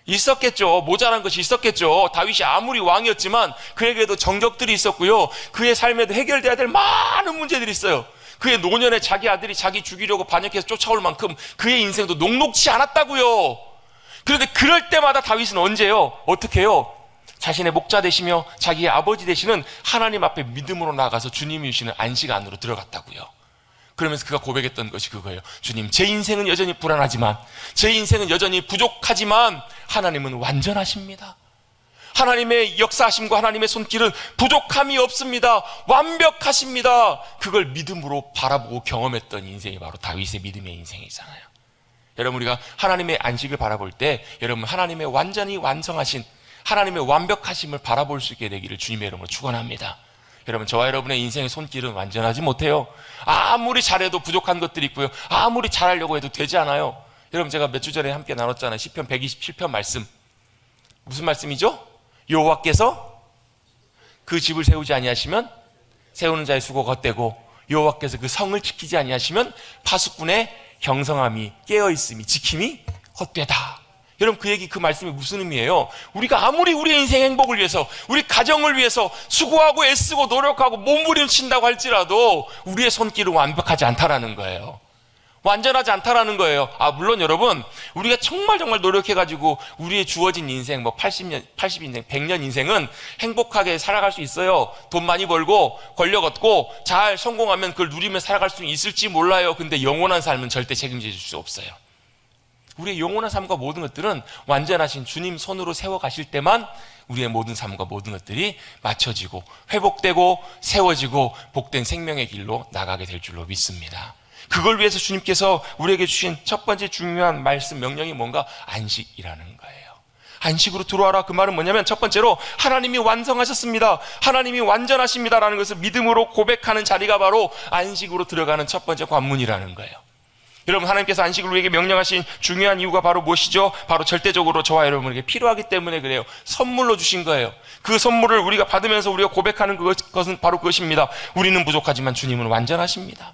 Speaker 1: 있었겠죠. 모자란 것이 있었겠죠. 다윗이 아무리 왕이었지만 그에게도 정적들이 있었고요. 그의 삶에도 해결돼야 될 많은 문제들이 있어요. 그의 노년에 자기 아들이 자기 죽이려고 반역해서 쫓아올 만큼 그의 인생도 녹록치 않았다고요. 그런데 그럴 때마다 다윗은 언제요? 어떻게 해요? 자신의 목자 되시며 자기의 아버지 되시는 하나님 앞에 믿음으로 나가서 주님이 주시는 안식 안으로 들어갔다고요. 그러면서 그가 고백했던 것이 그거예요. 주님, 제 인생은 여전히 불안하지만, 제 인생은 여전히 부족하지만 하나님은 완전하십니다. 하나님의 역사하심과 하나님의 손길은 부족함이 없습니다. 완벽하십니다. 그걸 믿음으로 바라보고 경험했던 인생이 바로 다윗의 믿음의 인생이잖아요. 여러분, 우리가 하나님의 안식을 바라볼 때 여러분 하나님의 완전히 완성하신 하나님의 완벽하심을 바라볼 수 있게 되기를 주님의 이름으로 축원합니다. 여러분, 저와 여러분의 인생의 손길은 완전하지 못해요. 아무리 잘해도 부족한 것들이 있고요. 아무리 잘하려고 해도 되지 않아요. 여러분, 제가 몇 주 전에 함께 나눴잖아요. 시편 127편 말씀. 무슨 말씀이죠? 여호와께서 그 집을 세우지 아니하시면 세우는 자의 수고가 헛되고 여호와께서 그 성을 지키지 아니하시면 파수꾼의 경성함이 깨어있음이 지킴이 헛되다. 여러분, 그 얘기, 그 말씀이 무슨 의미예요? 우리가 아무리 우리의 인생 행복을 위해서, 우리 가정을 위해서 수고하고 애쓰고 노력하고 몸부림친다고 할지라도 우리의 손길은 완벽하지 않다라는 거예요. 완전하지 않다라는 거예요. 물론 여러분, 우리가 정말 노력해가지고 우리의 주어진 인생, 80년, 80인생, 100년 인생은 행복하게 살아갈 수 있어요. 돈 많이 벌고 권력 얻고 잘 성공하면 그걸 누리며 살아갈 수 있을지 몰라요. 근데 영원한 삶은 절대 책임져 줄 수 없어요. 우리의 영원한 삶과 모든 것들은 완전하신 주님 손으로 세워가실 때만 우리의 모든 삶과 모든 것들이 맞춰지고 회복되고 세워지고 복된 생명의 길로 나가게 될 줄로 믿습니다. 그걸 위해서 주님께서 우리에게 주신 첫 번째 중요한 말씀, 명령이 뭔가? 안식이라는 거예요. 안식으로 들어와라. 그 말은 뭐냐면 첫 번째로 하나님이 완성하셨습니다. 하나님이 완전하십니다라는 것을 믿음으로 고백하는 자리가 바로 안식으로 들어가는 첫 번째 관문이라는 거예요. 여러분, 하나님께서 안식을 우리에게 명령하신 중요한 이유가 바로 무엇이죠? 바로 절대적으로 저와 여러분에게 필요하기 때문에 그래요. 선물로 주신 거예요. 그 선물을 우리가 받으면서 우리가 고백하는 것은 바로 그것입니다. 우리는 부족하지만 주님은 완전하십니다.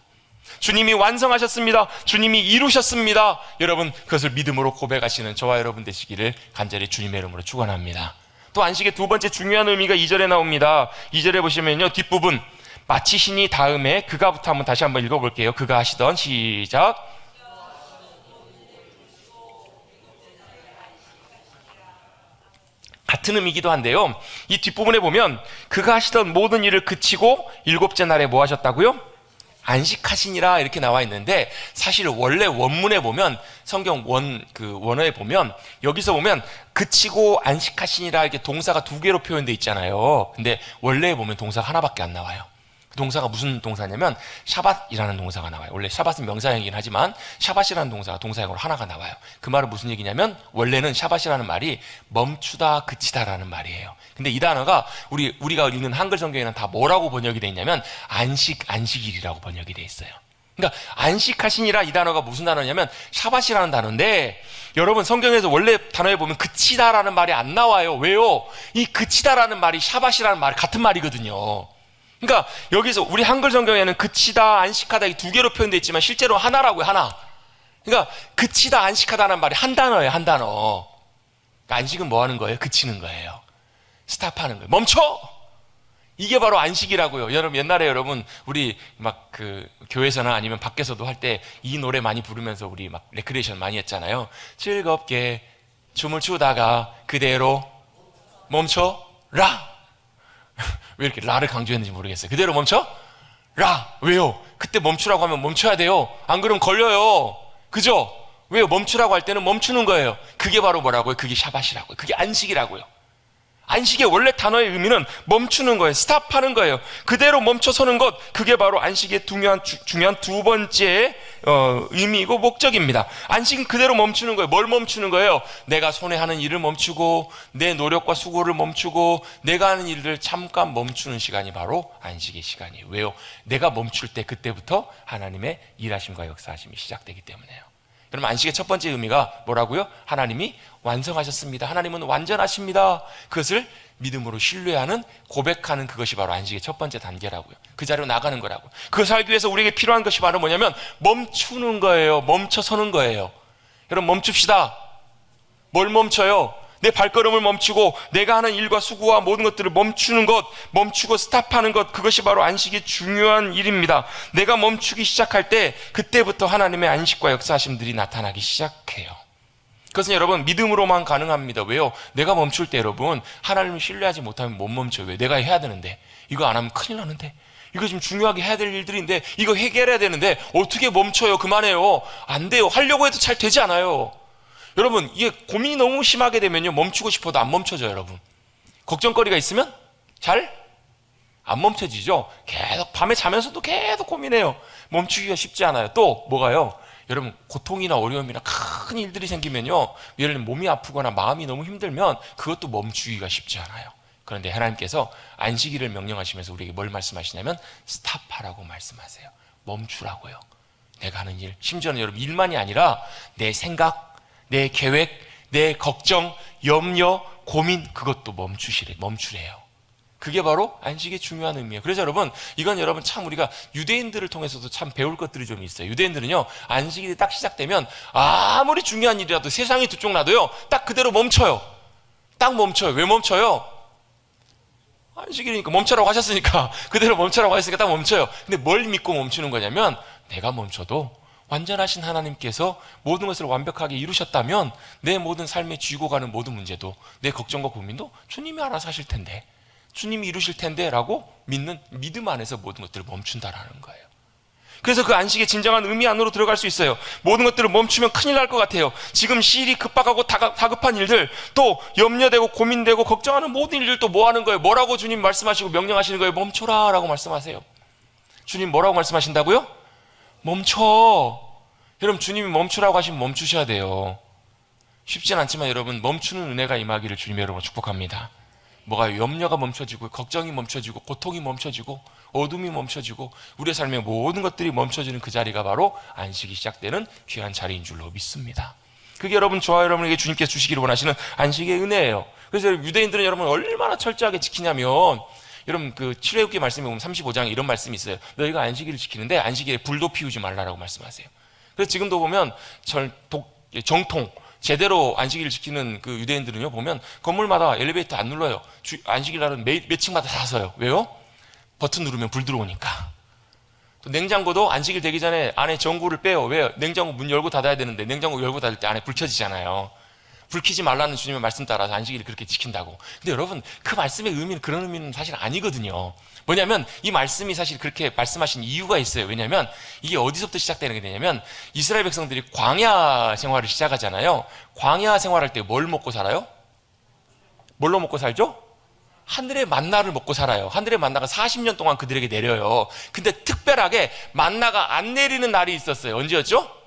Speaker 1: 주님이 완성하셨습니다. 주님이 이루셨습니다. 여러분, 그것을 믿음으로 고백하시는 저와 여러분 되시기를 간절히 주님의 이름으로 축원합니다. 또 안식의 두 번째 중요한 의미가 2절에 나옵니다. 2절에 보시면요, 뒷부분 마치시니 다음에 그가부터 다시 한번 읽어볼게요. 그가 하시던, 시작. 같은 의미이기도 한데요, 이 뒷부분에 보면 그가 하시던 모든 일을 그치고 일곱째 날에 뭐 하셨다고요? 안식하시니라 이렇게 나와 있는데, 사실 원래 원문에 보면, 성경 원어에 보면, 여기서 보면 그치고 안식하시니라 이렇게 동사가 두 개로 표현되어 있잖아요. 근데 원래에 보면 동사가 하나밖에 안 나와요. 그 동사가 무슨 동사냐면 샤밧이라는 동사가 나와요. 원래 샤밧은 명사형이긴 하지만 샤밧이라는 동사가 동사형으로 하나가 나와요. 그 말은 무슨 얘기냐면, 원래는 샤밧이라는 말이 멈추다, 그치다라는 말이에요. 근데 이 단어가 우리가 읽는 한글 성경에는 다 뭐라고 번역이 되어 있냐면 안식일이라고 번역이 되어 있어요. 그러니까 안식하시니라, 이 단어가 무슨 단어냐면 샤밧이라는 단어인데, 여러분 성경에서 원래 단어에 보면 그치다라는 말이 안 나와요. 왜요? 이 그치다라는 말이 샤밧이라는 말 같은 말이거든요. 그러니까 여기서 우리 한글 성경에는 그치다, 안식하다 이 두 개로 표현되어 있지만 실제로 하나라고요, 하나. 그러니까 그치다, 안식하다는 말이 한 단어예요, 한 단어. 그러니까 안식은 뭐 하는 거예요? 그치는 거예요. 스탑하는 거예요. 멈춰! 이게 바로 안식이라고요. 여러분, 옛날에 여러분 우리 막 교회에서나 아니면 밖에서도 할 때 이 노래 많이 부르면서 우리 막 레크레이션 많이 했잖아요. 즐겁게 춤을 추다가 그대로 멈춰라. 왜 이렇게 라를 강조했는지 모르겠어요. 그대로 멈춰? 라. 왜요? 그때 멈추라고 하면 멈춰야 돼요. 안 그러면 걸려요. 그죠? 왜요? 멈추라고 할 때는 멈추는 거예요. 그게 바로 뭐라고요? 그게 샤밧이라고요. 그게 안식이라고요. 안식의 원래 단어의 의미는 멈추는 거예요. 스탑하는 거예요. 그대로 멈춰서는 것, 그게 바로 안식의 중요한 두 번째 의미이고 목적입니다. 안식은 그대로 멈추는 거예요. 뭘 멈추는 거예요? 내가 손에 하는 일을 멈추고, 내 노력과 수고를 멈추고, 내가 하는 일을 잠깐 멈추는 시간이 바로 안식의 시간이에요. 왜요? 내가 멈출 때 그때부터 하나님의 일하심과 역사하심이 시작되기 때문에요. 그럼 안식의 첫 번째 의미가 뭐라고요? 하나님이 완성하셨습니다. 하나님은 완전하십니다. 그것을 믿음으로 신뢰하는, 고백하는, 그것이 바로 안식의 첫 번째 단계라고요. 그 자리로 나가는 거라고요. 그것을 하기 위해서 우리에게 필요한 것이 바로 뭐냐면 멈추는 거예요. 멈춰서는 거예요. 여러분, 멈춥시다. 뭘 멈춰요? 내 발걸음을 멈추고 내가 하는 일과 수고와 모든 것들을 멈추는 것, 멈추고 스탑하는 것, 그것이 바로 안식의 중요한 일입니다. 내가 멈추기 시작할 때 그때부터 하나님의 안식과 역사하심들이 나타나기 시작해요. 그것은 여러분 믿음으로만 가능합니다. 왜요? 내가 멈출 때 여러분 하나님을 신뢰하지 못하면 못 멈춰요. 왜? 내가 해야 되는데, 이거 안 하면 큰일 나는데, 이거 지금 중요하게 해야 될 일들인데, 이거 해결해야 되는데 어떻게 멈춰요? 그만해요. 안 돼요. 하려고 해도 잘 되지 않아요. 여러분, 이게 고민이 너무 심하게 되면요, 멈추고 싶어도 안 멈춰져요. 여러분, 걱정거리가 있으면 잘 안 멈춰지죠. 계속 밤에 자면서도 계속 고민해요. 멈추기가 쉽지 않아요. 또 뭐가요? 여러분, 고통이나 어려움이나 큰 일들이 생기면요, 예를 들면 몸이 아프거나 마음이 너무 힘들면 그것도 멈추기가 쉽지 않아요. 그런데 하나님께서 안식일을 명령하시면서 우리에게 뭘 말씀하시냐면 스탑하라고 말씀하세요. 멈추라고요. 내가 하는 일, 심지어는 여러분 일만이 아니라 내 생각, 내 계획, 내 걱정, 염려, 고민, 그것도 멈추래요. 그게 바로 안식의 중요한 의미예요. 그래서 여러분, 이건 여러분 참 우리가 유대인들을 통해서도 참 배울 것들이 좀 있어요. 유대인들은요, 안식일이 딱 시작되면 아무리 중요한 일이라도 세상이 두 쪽 나도요, 딱 그대로 멈춰요. 딱 멈춰요. 왜 멈춰요? 안식일이니까 멈춰라고 하셨으니까, 그대로 멈춰라고 하셨으니까 딱 멈춰요. 근데 뭘 믿고 멈추는 거냐면, 내가 멈춰도 완전하신 하나님께서 모든 것을 완벽하게 이루셨다면 내 모든 삶에 쥐고 가는 모든 문제도, 내 걱정과 고민도 주님이 알아서 하실 텐데, 주님이 이루실 텐데 라고 믿는 믿음 안에서 모든 것들을 멈춘다라는 거예요. 그래서 그 안식의 진정한 의미 안으로 들어갈 수 있어요. 모든 것들을 멈추면 큰일 날 것 같아요. 지금 시일이 급박하고 다급한 일들, 또 염려되고 고민되고 걱정하는 모든 일들, 또 뭐 하는 거예요? 뭐라고 주님 말씀하시고 명령하시는 거예요? 멈춰라 라고 말씀하세요. 주님 뭐라고 말씀하신다고요? 멈춰. 여러분, 주님이 멈추라고 하시면 멈추셔야 돼요. 쉽진 않지만 여러분, 멈추는 은혜가 임하기를 주님의 이름으로 축복합니다. 뭐가 염려가 멈춰지고, 걱정이 멈춰지고, 고통이 멈춰지고, 어둠이 멈춰지고, 우리의 삶의 모든 것들이 멈춰지는 그 자리가 바로 안식이 시작되는 귀한 자리인 줄로 믿습니다. 그게 여러분, 저와 여러분에게 주님께서 주시기를 원하시는 안식의 은혜예요. 그래서 유대인들은 여러분 얼마나 철저하게 지키냐면, 여러분 그 출애굽기 말씀에 보면 35장에 이런 말씀이 있어요. 너희가 안식일을 지키는데 안식일에 불도 피우지 말라라고 말씀하세요. 그래서 지금도 보면 정통 제대로 안식일을 지키는 그 유대인들은요, 보면 건물마다 엘리베이터 안 눌러요. 안식일 날은 몇 층마다 다 서요. 왜요? 버튼 누르면 불 들어오니까. 또 냉장고도 안식일 되기 전에 안에 전구를 빼요. 왜요? 냉장고 문 열고 닫아야 되는데 냉장고 열고 닫을 때 안에 불 켜지잖아요. 불 켜지 말라는 주님의 말씀 따라서 안식일을 그렇게 지킨다고. 근데 여러분, 그 말씀의 의미는 그런 의미는 사실 아니거든요. 뭐냐면 이 말씀이 사실 그렇게 말씀하신 이유가 있어요. 왜냐면 이게 어디서부터 시작되는 게 되냐면 이스라엘 백성들이 광야 생활을 시작하잖아요. 광야 생활할 때 뭘 먹고 살아요? 뭘로 먹고 살죠? 하늘의 만나를 먹고 살아요. 하늘의 만나가 40년 동안 그들에게 내려요. 근데 특별하게 만나가 안 내리는 날이 있었어요. 언제였죠?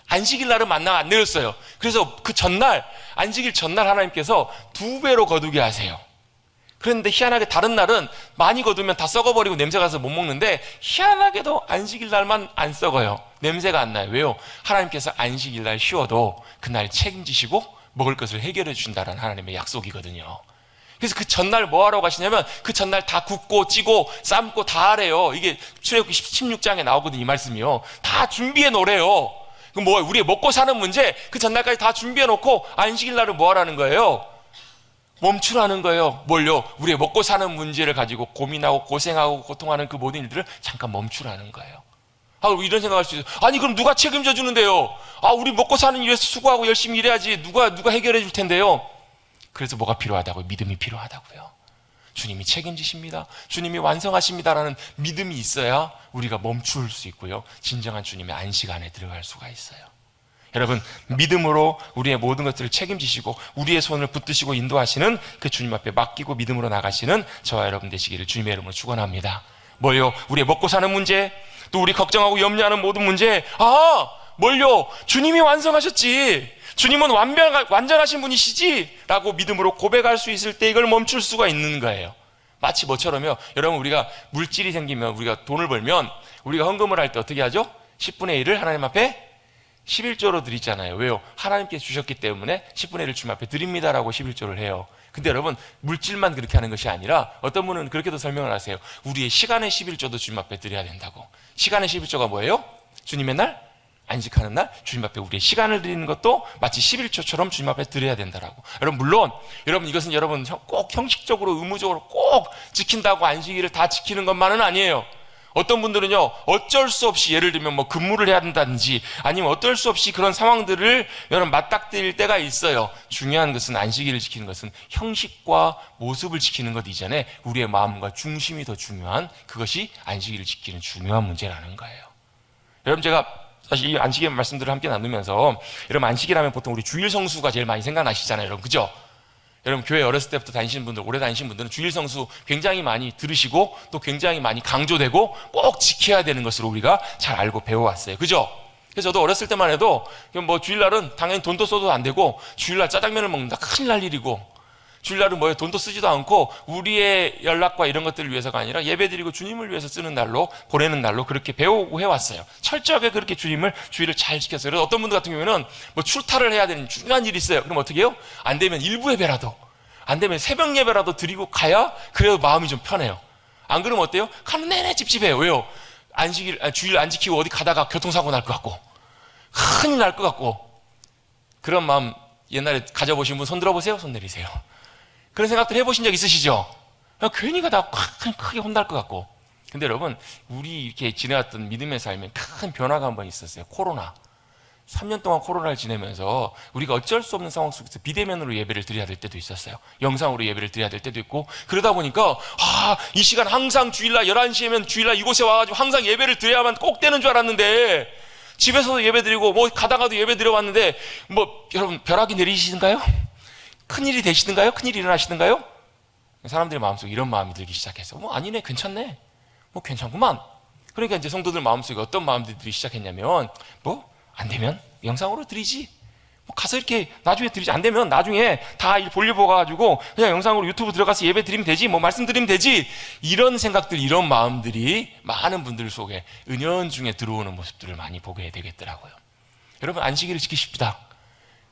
Speaker 1: 안식일 날은 만나가 안 내렸어요. 그래서 그 전날, 안식일 전날 하나님께서 2배로 거두게 하세요. 그런데 희한하게 다른 날은 많이 거두면 다 썩어버리고 냄새가 나서 못 먹는데 희한하게도 안식일 날만 안 썩어요. 냄새가 안 나요. 왜요? 하나님께서 안식일 날 쉬어도 그날 책임지시고 먹을 것을 해결해 주신다는 하나님의 약속이거든요. 그래서 그 전날 뭐 하러 가시냐면 그 전날 다 굽고 찌고 삶고 다 하래요. 이게 출애굽기 16장에 나오거든요. 이 말씀이요. 다 준비해 놓으래요. 그럼 뭐 우리의 먹고 사는 문제 그 전날까지 다 준비해 놓고 안식일 날을 뭐 하라는 거예요? 멈추라는 거예요. 뭘요? 우리의 먹고 사는 문제를 가지고 고민하고 고생하고 고통하는 그 모든 일들을 잠깐 멈추라는 거예요. 이런 생각할 수 있어요. 아니 그럼 누가 책임져 주는데요? 우리 먹고 사는 일에서 수고하고 열심히 일해야지 누가 해결해 줄 텐데요? 그래서 뭐가 필요하다고요? 믿음이 필요하다고요. 주님이 책임지십니다. 주님이 완성하십니다라는 믿음이 있어야 우리가 멈출 수 있고요. 진정한 주님의 안식 안에 들어갈 수가 있어요. 여러분, 믿음으로 우리의 모든 것들을 책임지시고 우리의 손을 붙드시고 인도하시는 그 주님 앞에 맡기고 믿음으로 나가시는 저와 여러분 되시기를 주님의 이름으로 축원합니다. 뭐요? 우리의 먹고 사는 문제, 또 우리 걱정하고 염려하는 모든 문제, 뭘요? 주님이 완성하셨지. 주님은 완전하신 분이시지? 라고 믿음으로 고백할 수 있을 때 이걸 멈출 수가 있는 거예요. 마치 뭐처럼요. 여러분, 우리가 물질이 생기면, 우리가 돈을 벌면 우리가 헌금을 할 때 어떻게 하죠? 10분의 1을 하나님 앞에 11조로 드리잖아요. 왜요? 하나님께 주셨기 때문에 10분의 1을 주님 앞에 드립니다라고 11조를 해요. 근데 여러분, 물질만 그렇게 하는 것이 아니라 어떤 분은 그렇게도 설명을 하세요. 우리의 시간의 11조도 주님 앞에 드려야 된다고. 시간의 11조가 뭐예요? 주님의 날? 안식하는 날 주님 앞에 우리의 시간을 드리는 것도 마치 11조처럼 주님 앞에 드려야 된다라고. 여러분, 물론 여러분 이것은 여러분 꼭 형식적으로 의무적으로 꼭 지킨다고 안식일을 다 지키는 것만은 아니에요. 어떤 분들은요, 어쩔 수 없이 예를 들면 뭐 근무를 해야 된다든지 아니면 어쩔 수 없이 그런 상황들을 여러분 맞닥뜨릴 때가 있어요. 중요한 것은 안식일을 지키는 것은 형식과 모습을 지키는 것 이전에 우리의 마음과 중심이 더 중요한, 그것이 안식일을 지키는 중요한 문제라는 거예요. 여러분, 제가 사실 이 안식일 말씀들을 함께 나누면서 여러분, 안식일 하면 보통 우리 주일 성수가 제일 많이 생각나시잖아요. 여러분, 그죠? 여러분, 교회 어렸을 때부터 다니시는 분들, 오래 다니신 분들은 주일 성수 굉장히 많이 들으시고 또 굉장히 많이 강조되고 꼭 지켜야 되는 것으로 우리가 잘 알고 배워왔어요. 그죠? 그래서 저도 어렸을 때만 해도 뭐 주일날은 당연히 돈도 써도 안 되고, 주일날 짜장면을 먹는다 큰일 날 일이고, 주일날은 뭐예요? 돈도 쓰지도 않고 우리의 연락과 이런 것들을 위해서가 아니라 예배드리고 주님을 위해서 쓰는 날로, 보내는 날로 그렇게 배우고 해왔어요. 철저하게 그렇게 주일을 잘 지켰어요. 그래서 어떤 분들 같은 경우에는 뭐 출타를 해야 되는 중요한 일이 있어요. 그럼 어떻게 해요? 안 되면 일부 예배라도, 안 되면 새벽 예배라도 드리고 가야 그래도 마음이 좀 편해요. 안 그러면 어때요? 가는 내내 찝찝해요. 왜요? 주일 안 지키고 어디 가다가 교통사고 날 것 같고 큰일 날 것 같고. 그런 마음 옛날에 가져보신 분 손 들어보세요. 손 내리세요. 그런 생각들 해보신 적 있으시죠? 괜히 가다가 크게 혼날 것 같고. 근데 여러분, 우리 이렇게 지내왔던 믿음의 삶에 큰 변화가 한번 있었어요. 코로나. 3년 동안 코로나를 지내면서 우리가 어쩔 수 없는 상황 속에서 비대면으로 예배를 드려야 될 때도 있었어요. 영상으로 예배를 드려야 될 때도 있고. 그러다 보니까 이 시간 항상 주일날 11시에면 주일날 이곳에 와가지고 항상 예배를 드려야만 꼭 되는 줄 알았는데, 집에서도 예배 드리고 뭐 가다가도 예배 드려 왔는데, 뭐 여러분, 벼락이 내리시는가요? 큰일이 되시든가요? 큰일이 일어나시든가요? 사람들의 마음속에 이런 마음이 들기 시작해서 아니네, 괜찮네, 괜찮구만. 그러니까 이제 성도들 마음속에 어떤 마음들이 들기 시작했냐면, 안 되면 영상으로 드리지, 가서 이렇게 나중에 드리지, 안 되면 나중에 다 일 볼일 보가지고 그냥 영상으로 유튜브 들어가서 예배 드리면 되지, 말씀드리면 되지, 이런 생각들, 이런 마음들이 많은 분들 속에 은연중에 들어오는 모습들을 많이 보게 되겠더라고요. 여러분, 안식일을 지키십시다.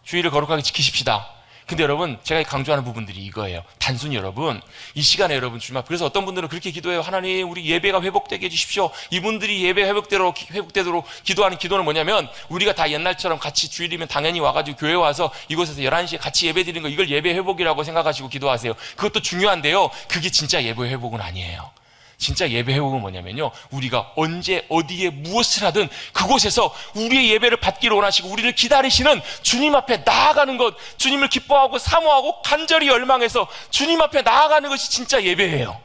Speaker 1: 주일을 거룩하게 지키십시다. 근데 여러분, 제가 강조하는 부분들이 이거예요. 단순히 여러분, 이 시간에 여러분 주님 앞, 그래서 어떤 분들은 그렇게 기도해요. 하나님, 우리 예배가 회복되게 해주십시오. 이분들이 예배 회복되도록 기도하는 기도는 뭐냐면, 우리가 다 옛날처럼 같이 주일이면 당연히 와가지고 교회 와서 이곳에서 11시에 같이 예배 드리는 거, 이걸 예배 회복이라고 생각하시고 기도하세요. 그것도 중요한데요, 그게 진짜 예배 회복은 아니에요. 진짜 예배 회복은 뭐냐면요, 우리가 언제 어디에 무엇을 하든 그곳에서 우리의 예배를 받기를 원하시고 우리를 기다리시는 주님 앞에 나아가는 것, 주님을 기뻐하고 사모하고 간절히 열망해서 주님 앞에 나아가는 것이 진짜 예배예요.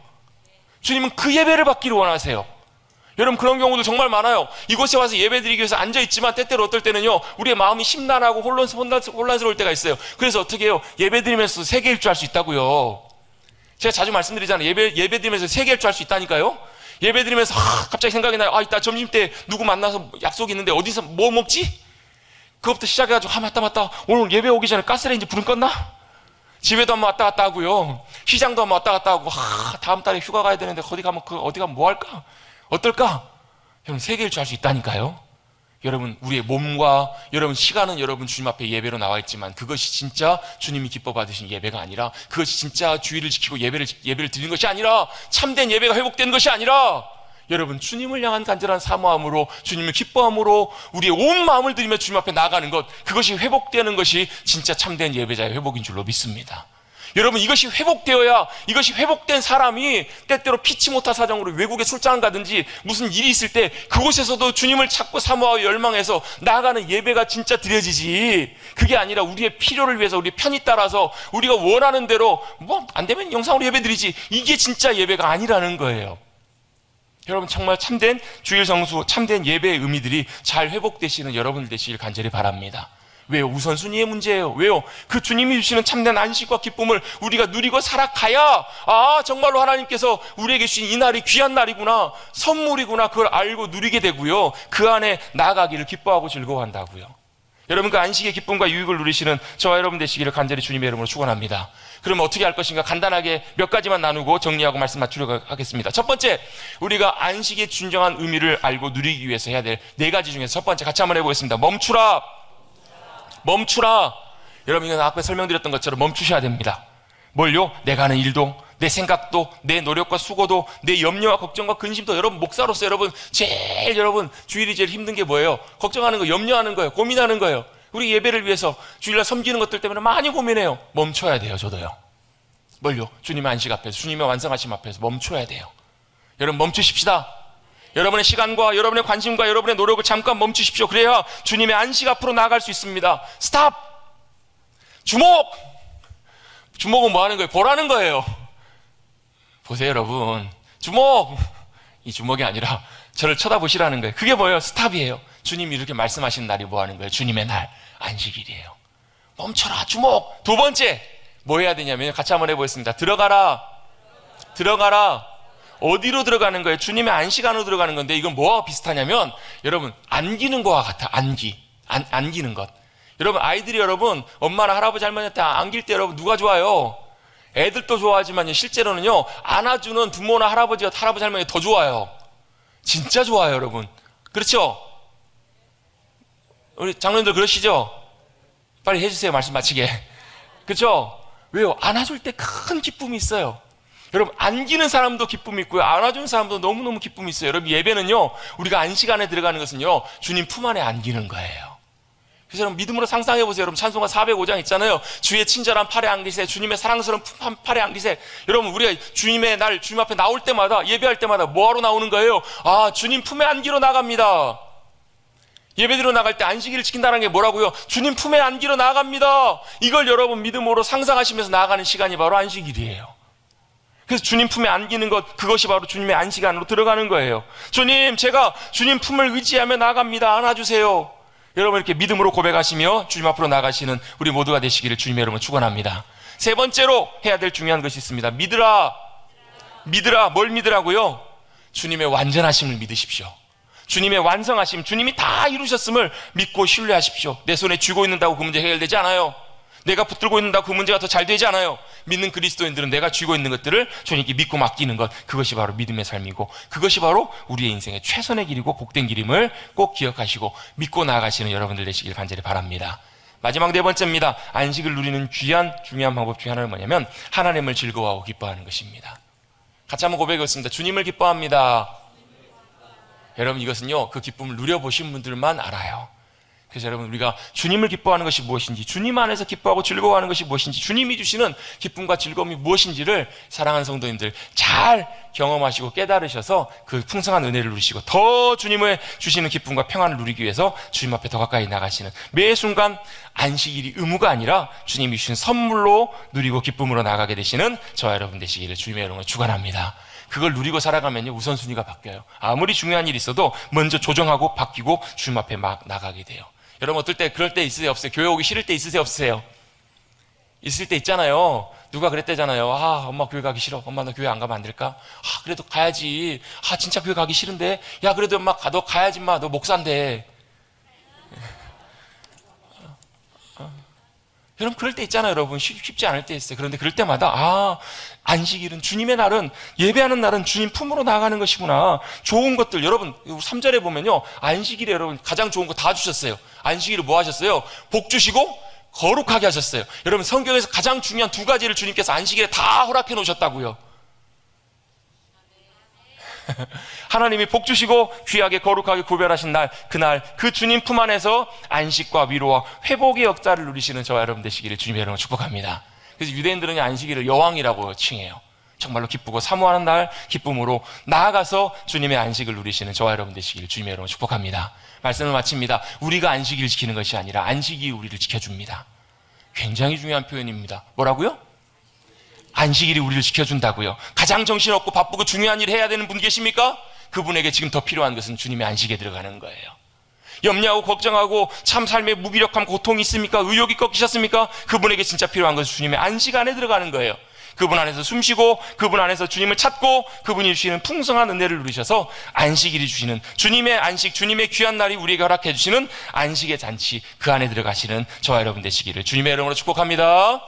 Speaker 1: 주님은 그 예배를 받기를 원하세요. 여러분, 그런 경우도 정말 많아요. 이곳에 와서 예배드리기 위해서 앉아있지만 때때로 어떨 때는요, 우리의 마음이 심란하고 혼란스러울 때가 있어요. 그래서 어떻게 해요? 예배드리면서 세계일주 할 수 있다고요. 제가 자주 말씀드리잖아요. 예배 드리면서 세계일주 할 수 있다니까요. 예배 드리면서 갑자기 생각이 나요. 이따 점심때 누구 만나서 약속이 있는데 어디서 뭐 먹지? 그것부터 시작해가지고 맞다 오늘 예배 오기 전에 가스레인지 불은 껐나? 집에도 한번 왔다 갔다 하고요, 시장도 한번 왔다 갔다 하고, 다음 달에 휴가 가야 되는데 어디 가면 뭐 할까? 어떨까? 여러분, 세계일주 할 수 있다니까요. 여러분, 우리의 몸과 여러분 시간은 여러분 주님 앞에 예배로 나와 있지만 그것이 진짜 주님이 기뻐 받으신 예배가 아니라, 그것이 진짜 주의를 지키고 예배를 드리는 것이 아니라, 참된 예배가 회복되는 것이 아니라, 여러분 주님을 향한 간절한 사모함으로, 주님을 기뻐함으로 우리의 온 마음을 들이며 주님 앞에 나아가는 것, 그것이 회복되는 것이 진짜 참된 예배자의 회복인 줄로 믿습니다. 여러분, 이것이 회복되어야, 이것이 회복된 사람이 때때로 피치 못할 사정으로 외국에 출장을 가든지 무슨 일이 있을 때 그곳에서도 주님을 찾고 사모하고 열망해서 나아가는 예배가 진짜 드려지지, 그게 아니라 우리의 필요를 위해서 우리의 편이 따라서 우리가 원하는 대로 안 되면 영상으로 예배 드리지, 이게 진짜 예배가 아니라는 거예요. 여러분, 정말 참된 주일 성수, 참된 예배의 의미들이 잘 회복되시는 여러분들 되시길 간절히 바랍니다. 왜요? 우선순위의 문제예요. 왜요? 그 주님이 주시는 참된 안식과 기쁨을 우리가 누리고 살아가야, 정말로 하나님께서 우리에게 주신 이 날이 귀한 날이구나, 선물이구나, 그걸 알고 누리게 되고요, 그 안에 나아가기를 기뻐하고 즐거워한다고요. 여러분, 그 안식의 기쁨과 유익을 누리시는 저와 여러분 되시기를 간절히 주님의 이름으로 축원합니다. 그럼 어떻게 할 것인가? 간단하게 몇 가지만 나누고 정리하고 말씀 맞추려고 하겠습니다. 첫 번째, 우리가 안식의 진정한 의미를 알고 누리기 위해서 해야 될 4가지 중에서 첫 번째, 같이 한번 해보겠습니다. 멈추라. 여러분, 이건 앞에 설명드렸던 것처럼 멈추셔야 됩니다. 뭘요? 내가 하는 일도, 내 생각도, 내 노력과 수고도, 내 염려와 걱정과 근심도. 여러분, 목사로서 여러분 주일이 제일 힘든 게 뭐예요? 걱정하는 거, 염려하는 거예요, 고민하는 거예요. 우리 예배를 위해서 주일날 섬기는 것들 때문에 많이 고민해요. 멈춰야 돼요. 저도요. 뭘요? 주님의 안식 앞에서, 주님의 완성하심 앞에서 멈춰야 돼요. 여러분, 멈추십시다. 여러분의 시간과 여러분의 관심과 여러분의 노력을 잠깐 멈추십시오. 그래야 주님의 안식 앞으로 나아갈 수 있습니다. 스탑! 주목은 뭐 하는 거예요? 보라는 거예요. 보세요, 여러분. 주목! 이 주목이 아니라 저를 쳐다보시라는 거예요. 그게 뭐예요? 스탑이에요. 주님이 이렇게 말씀하시는 날이 뭐 하는 거예요? 주님의 날, 안식일이에요. 멈춰라, 주목! 2번째, 뭐 해야 되냐면 같이 한번 해보겠습니다. 들어가라. 어디로 들어가는 거예요? 주님의 안식 안으로 들어가는 건데, 이건 뭐와 비슷하냐면, 여러분, 안기는 거와 같아. 안기는 것. 여러분, 아이들이 여러분 엄마나 할아버지 할머니한테 안길 때 여러분 누가 좋아요? 애들도 좋아하지만 실제로는요, 안아주는 부모나 할아버지 할머니가 더 좋아요. 진짜 좋아요, 여러분. 그렇죠? 우리 장로님들 그러시죠? 빨리 해주세요, 말씀 마치게. 그렇죠? 왜요? 안아줄 때 큰 기쁨이 있어요. 여러분, 안기는 사람도 기쁨이 있고요, 안아주는 사람도 너무너무 기쁨이 있어요. 여러분, 예배는요, 우리가 안식 안에 들어가는 것은요, 주님 품 안에 안기는 거예요. 그래서 여러분, 믿음으로 상상해 보세요. 여러분, 찬송가 405장 있잖아요. 주의 친절한 팔에 안기세, 주님의 사랑스러운 팔에 안기세. 여러분, 우리가 주님의 날, 주님 앞에 나올 때마다, 예배할 때마다 뭐하러 나오는 거예요? 주님 품에 안기러 나갑니다. 예배드리러 나갈 때 안식일을 지킨다는 게 뭐라고요? 주님 품에 안기러 나갑니다. 이걸 여러분 믿음으로 상상하시면서 나아가는 시간이 바로 안식일이에요. 그래서 주님 품에 안기는 것, 그것이 바로 주님의 안식 안으로 들어가는 거예요. 주님, 제가 주님 품을 의지하며 나갑니다. 안아주세요. 여러분, 이렇게 믿음으로 고백하시며 주님 앞으로 나가시는 우리 모두가 되시기를 주님의 이름으로 축원합니다. 3번째로 해야 될 중요한 것이 있습니다. 믿으라. 뭘 믿으라고요? 주님의 완전하심을 믿으십시오. 주님의 완성하심, 주님이 다 이루셨음을 믿고 신뢰하십시오. 내 손에 쥐고 있는다고 그 문제 해결되지 않아요. 내가 붙들고 있는다고 그 문제가 더 잘 되지 않아요. 믿는 그리스도인들은 내가 쥐고 있는 것들을 주님께 믿고 맡기는 것, 그것이 바로 믿음의 삶이고, 그것이 바로 우리의 인생의 최선의 길이고 복된 길임을 꼭 기억하시고 믿고 나아가시는 여러분들 되시길 간절히 바랍니다. 마지막 네 번째입니다. 안식을 누리는 귀한 중요한 방법 중에 하나는 뭐냐면 하나님을 즐거워하고 기뻐하는 것입니다. 같이 한번 고백하겠습니다. 주님을 기뻐합니다. 여러분, 이것은요, 그 기쁨을 누려보신 분들만 알아요. 그래서 여러분, 우리가 주님을 기뻐하는 것이 무엇인지, 주님 안에서 기뻐하고 즐거워하는 것이 무엇인지, 주님이 주시는 기쁨과 즐거움이 무엇인지를 사랑하는 성도님들 잘 경험하시고 깨달으셔서 그 풍성한 은혜를 누리시고 더 주님의 주시는 기쁨과 평안을 누리기 위해서 주님 앞에 더 가까이 나가시는, 매 순간 안식일이 의무가 아니라 주님이 주신 선물로 누리고 기쁨으로 나가게 되시는 저와 여러분 되시기를 주님의 이름으로 축원합니다. 그걸 누리고 살아가면요, 우선순위가 바뀌어요. 아무리 중요한 일이 있어도 먼저 조정하고 바뀌고 주님 앞에 막 나가게 돼요. 여러분, 어떨 때 그럴 때 있으세요, 없어요? 교회 오기 싫을 때 있으세요, 없으세요? 있을 때 있잖아요. 누가 그랬대잖아요. 아, 엄마 교회 가기 싫어. 엄마 너 교회 안 가면 안 될까? 아, 그래도 가야지. 아, 진짜 교회 가기 싫은데. 야, 그래도 엄마 너 가야지, 마. 너 목사인데. 여러분, 그럴 때 있잖아요. 여러분, 쉽지 않을 때 있어요. 그런데 그럴 때마다 안식일은, 주님의 날은, 예배하는 날은 주님 품으로 나아가는 것이구나. 좋은 것들, 여러분 3절에 보면요, 안식일에 여러분 가장 좋은 거 다 주셨어요. 안식일을 뭐 하셨어요? 복 주시고 거룩하게 하셨어요. 여러분, 성경에서 가장 중요한 두 가지를 주님께서 안식일에 다 허락해 놓으셨다고요. 하나님이 복 주시고 귀하게 거룩하게 구별하신 날, 그날 그 주님 품 안에서 안식과 위로와 회복의 역사를 누리시는 저와 여러분 되시기를 주님의 이름으로 축복합니다. 그래서 유대인들은 안식일을 여왕이라고 칭해요. 정말로 기쁘고 사모하는 날, 기쁨으로 나아가서 주님의 안식을 누리시는 저와 여러분 되시기를 주님의 이름으로 축복합니다. 말씀을 마칩니다. 우리가 안식일을 지키는 것이 아니라 안식이 우리를 지켜줍니다. 굉장히 중요한 표현입니다. 뭐라고요? 안식일이 우리를 지켜준다고요. 가장 정신없고 바쁘고 중요한 일 해야 되는 분 계십니까? 그분에게 지금 더 필요한 것은 주님의 안식에 들어가는 거예요. 염려하고 걱정하고 참 삶에 무기력함, 고통이 있습니까? 의욕이 꺾이셨습니까? 그분에게 진짜 필요한 것은 주님의 안식 안에 들어가는 거예요. 그분 안에서 숨쉬고 그분 안에서 주님을 찾고 그분이 주시는 풍성한 은혜를 누리셔서 안식일이 주시는 주님의 안식, 주님의 귀한 날이 우리에게 허락해 주시는 안식의 잔치, 그 안에 들어가시는 저와 여러분 되시기를 주님의 이름으로 축복합니다.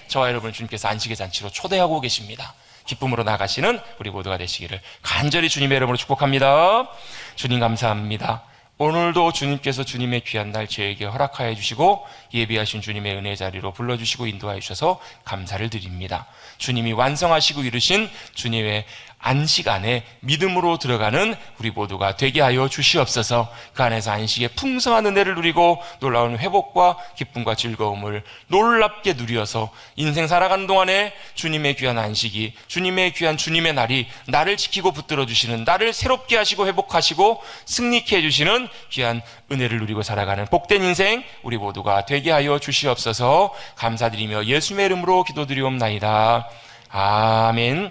Speaker 1: 저와 여러분을 주님께서 안식의 잔치로 초대하고 계십니다. 기쁨으로 나가시는 우리 모두가 되시기를 간절히 주님의 이름으로 축복합니다. 주님 감사합니다. 오늘도 주님께서 주님의 귀한 날 저에게 허락하여 주시고 예비하신 주님의 은혜 자리로 불러주시고 인도하여 주셔서 감사를 드립니다. 주님이 완성하시고 이루신 주님의 안식 안에 믿음으로 들어가는 우리 모두가 되게 하여 주시옵소서. 그 안에서 안식의 풍성한 은혜를 누리고 놀라운 회복과 기쁨과 즐거움을 놀랍게 누려서 인생 살아가는 동안에 주님의 귀한 안식이, 주님의 귀한 주님의 날이 나를 지키고 붙들어 주시는, 나를 새롭게 하시고 회복하시고 승리케 해주시는 귀한 은혜를 누리고 살아가는 복된 인생 우리 모두가 되게 하여 주시옵소서. 감사드리며 예수님의 이름으로 기도드리옵나이다. 아멘.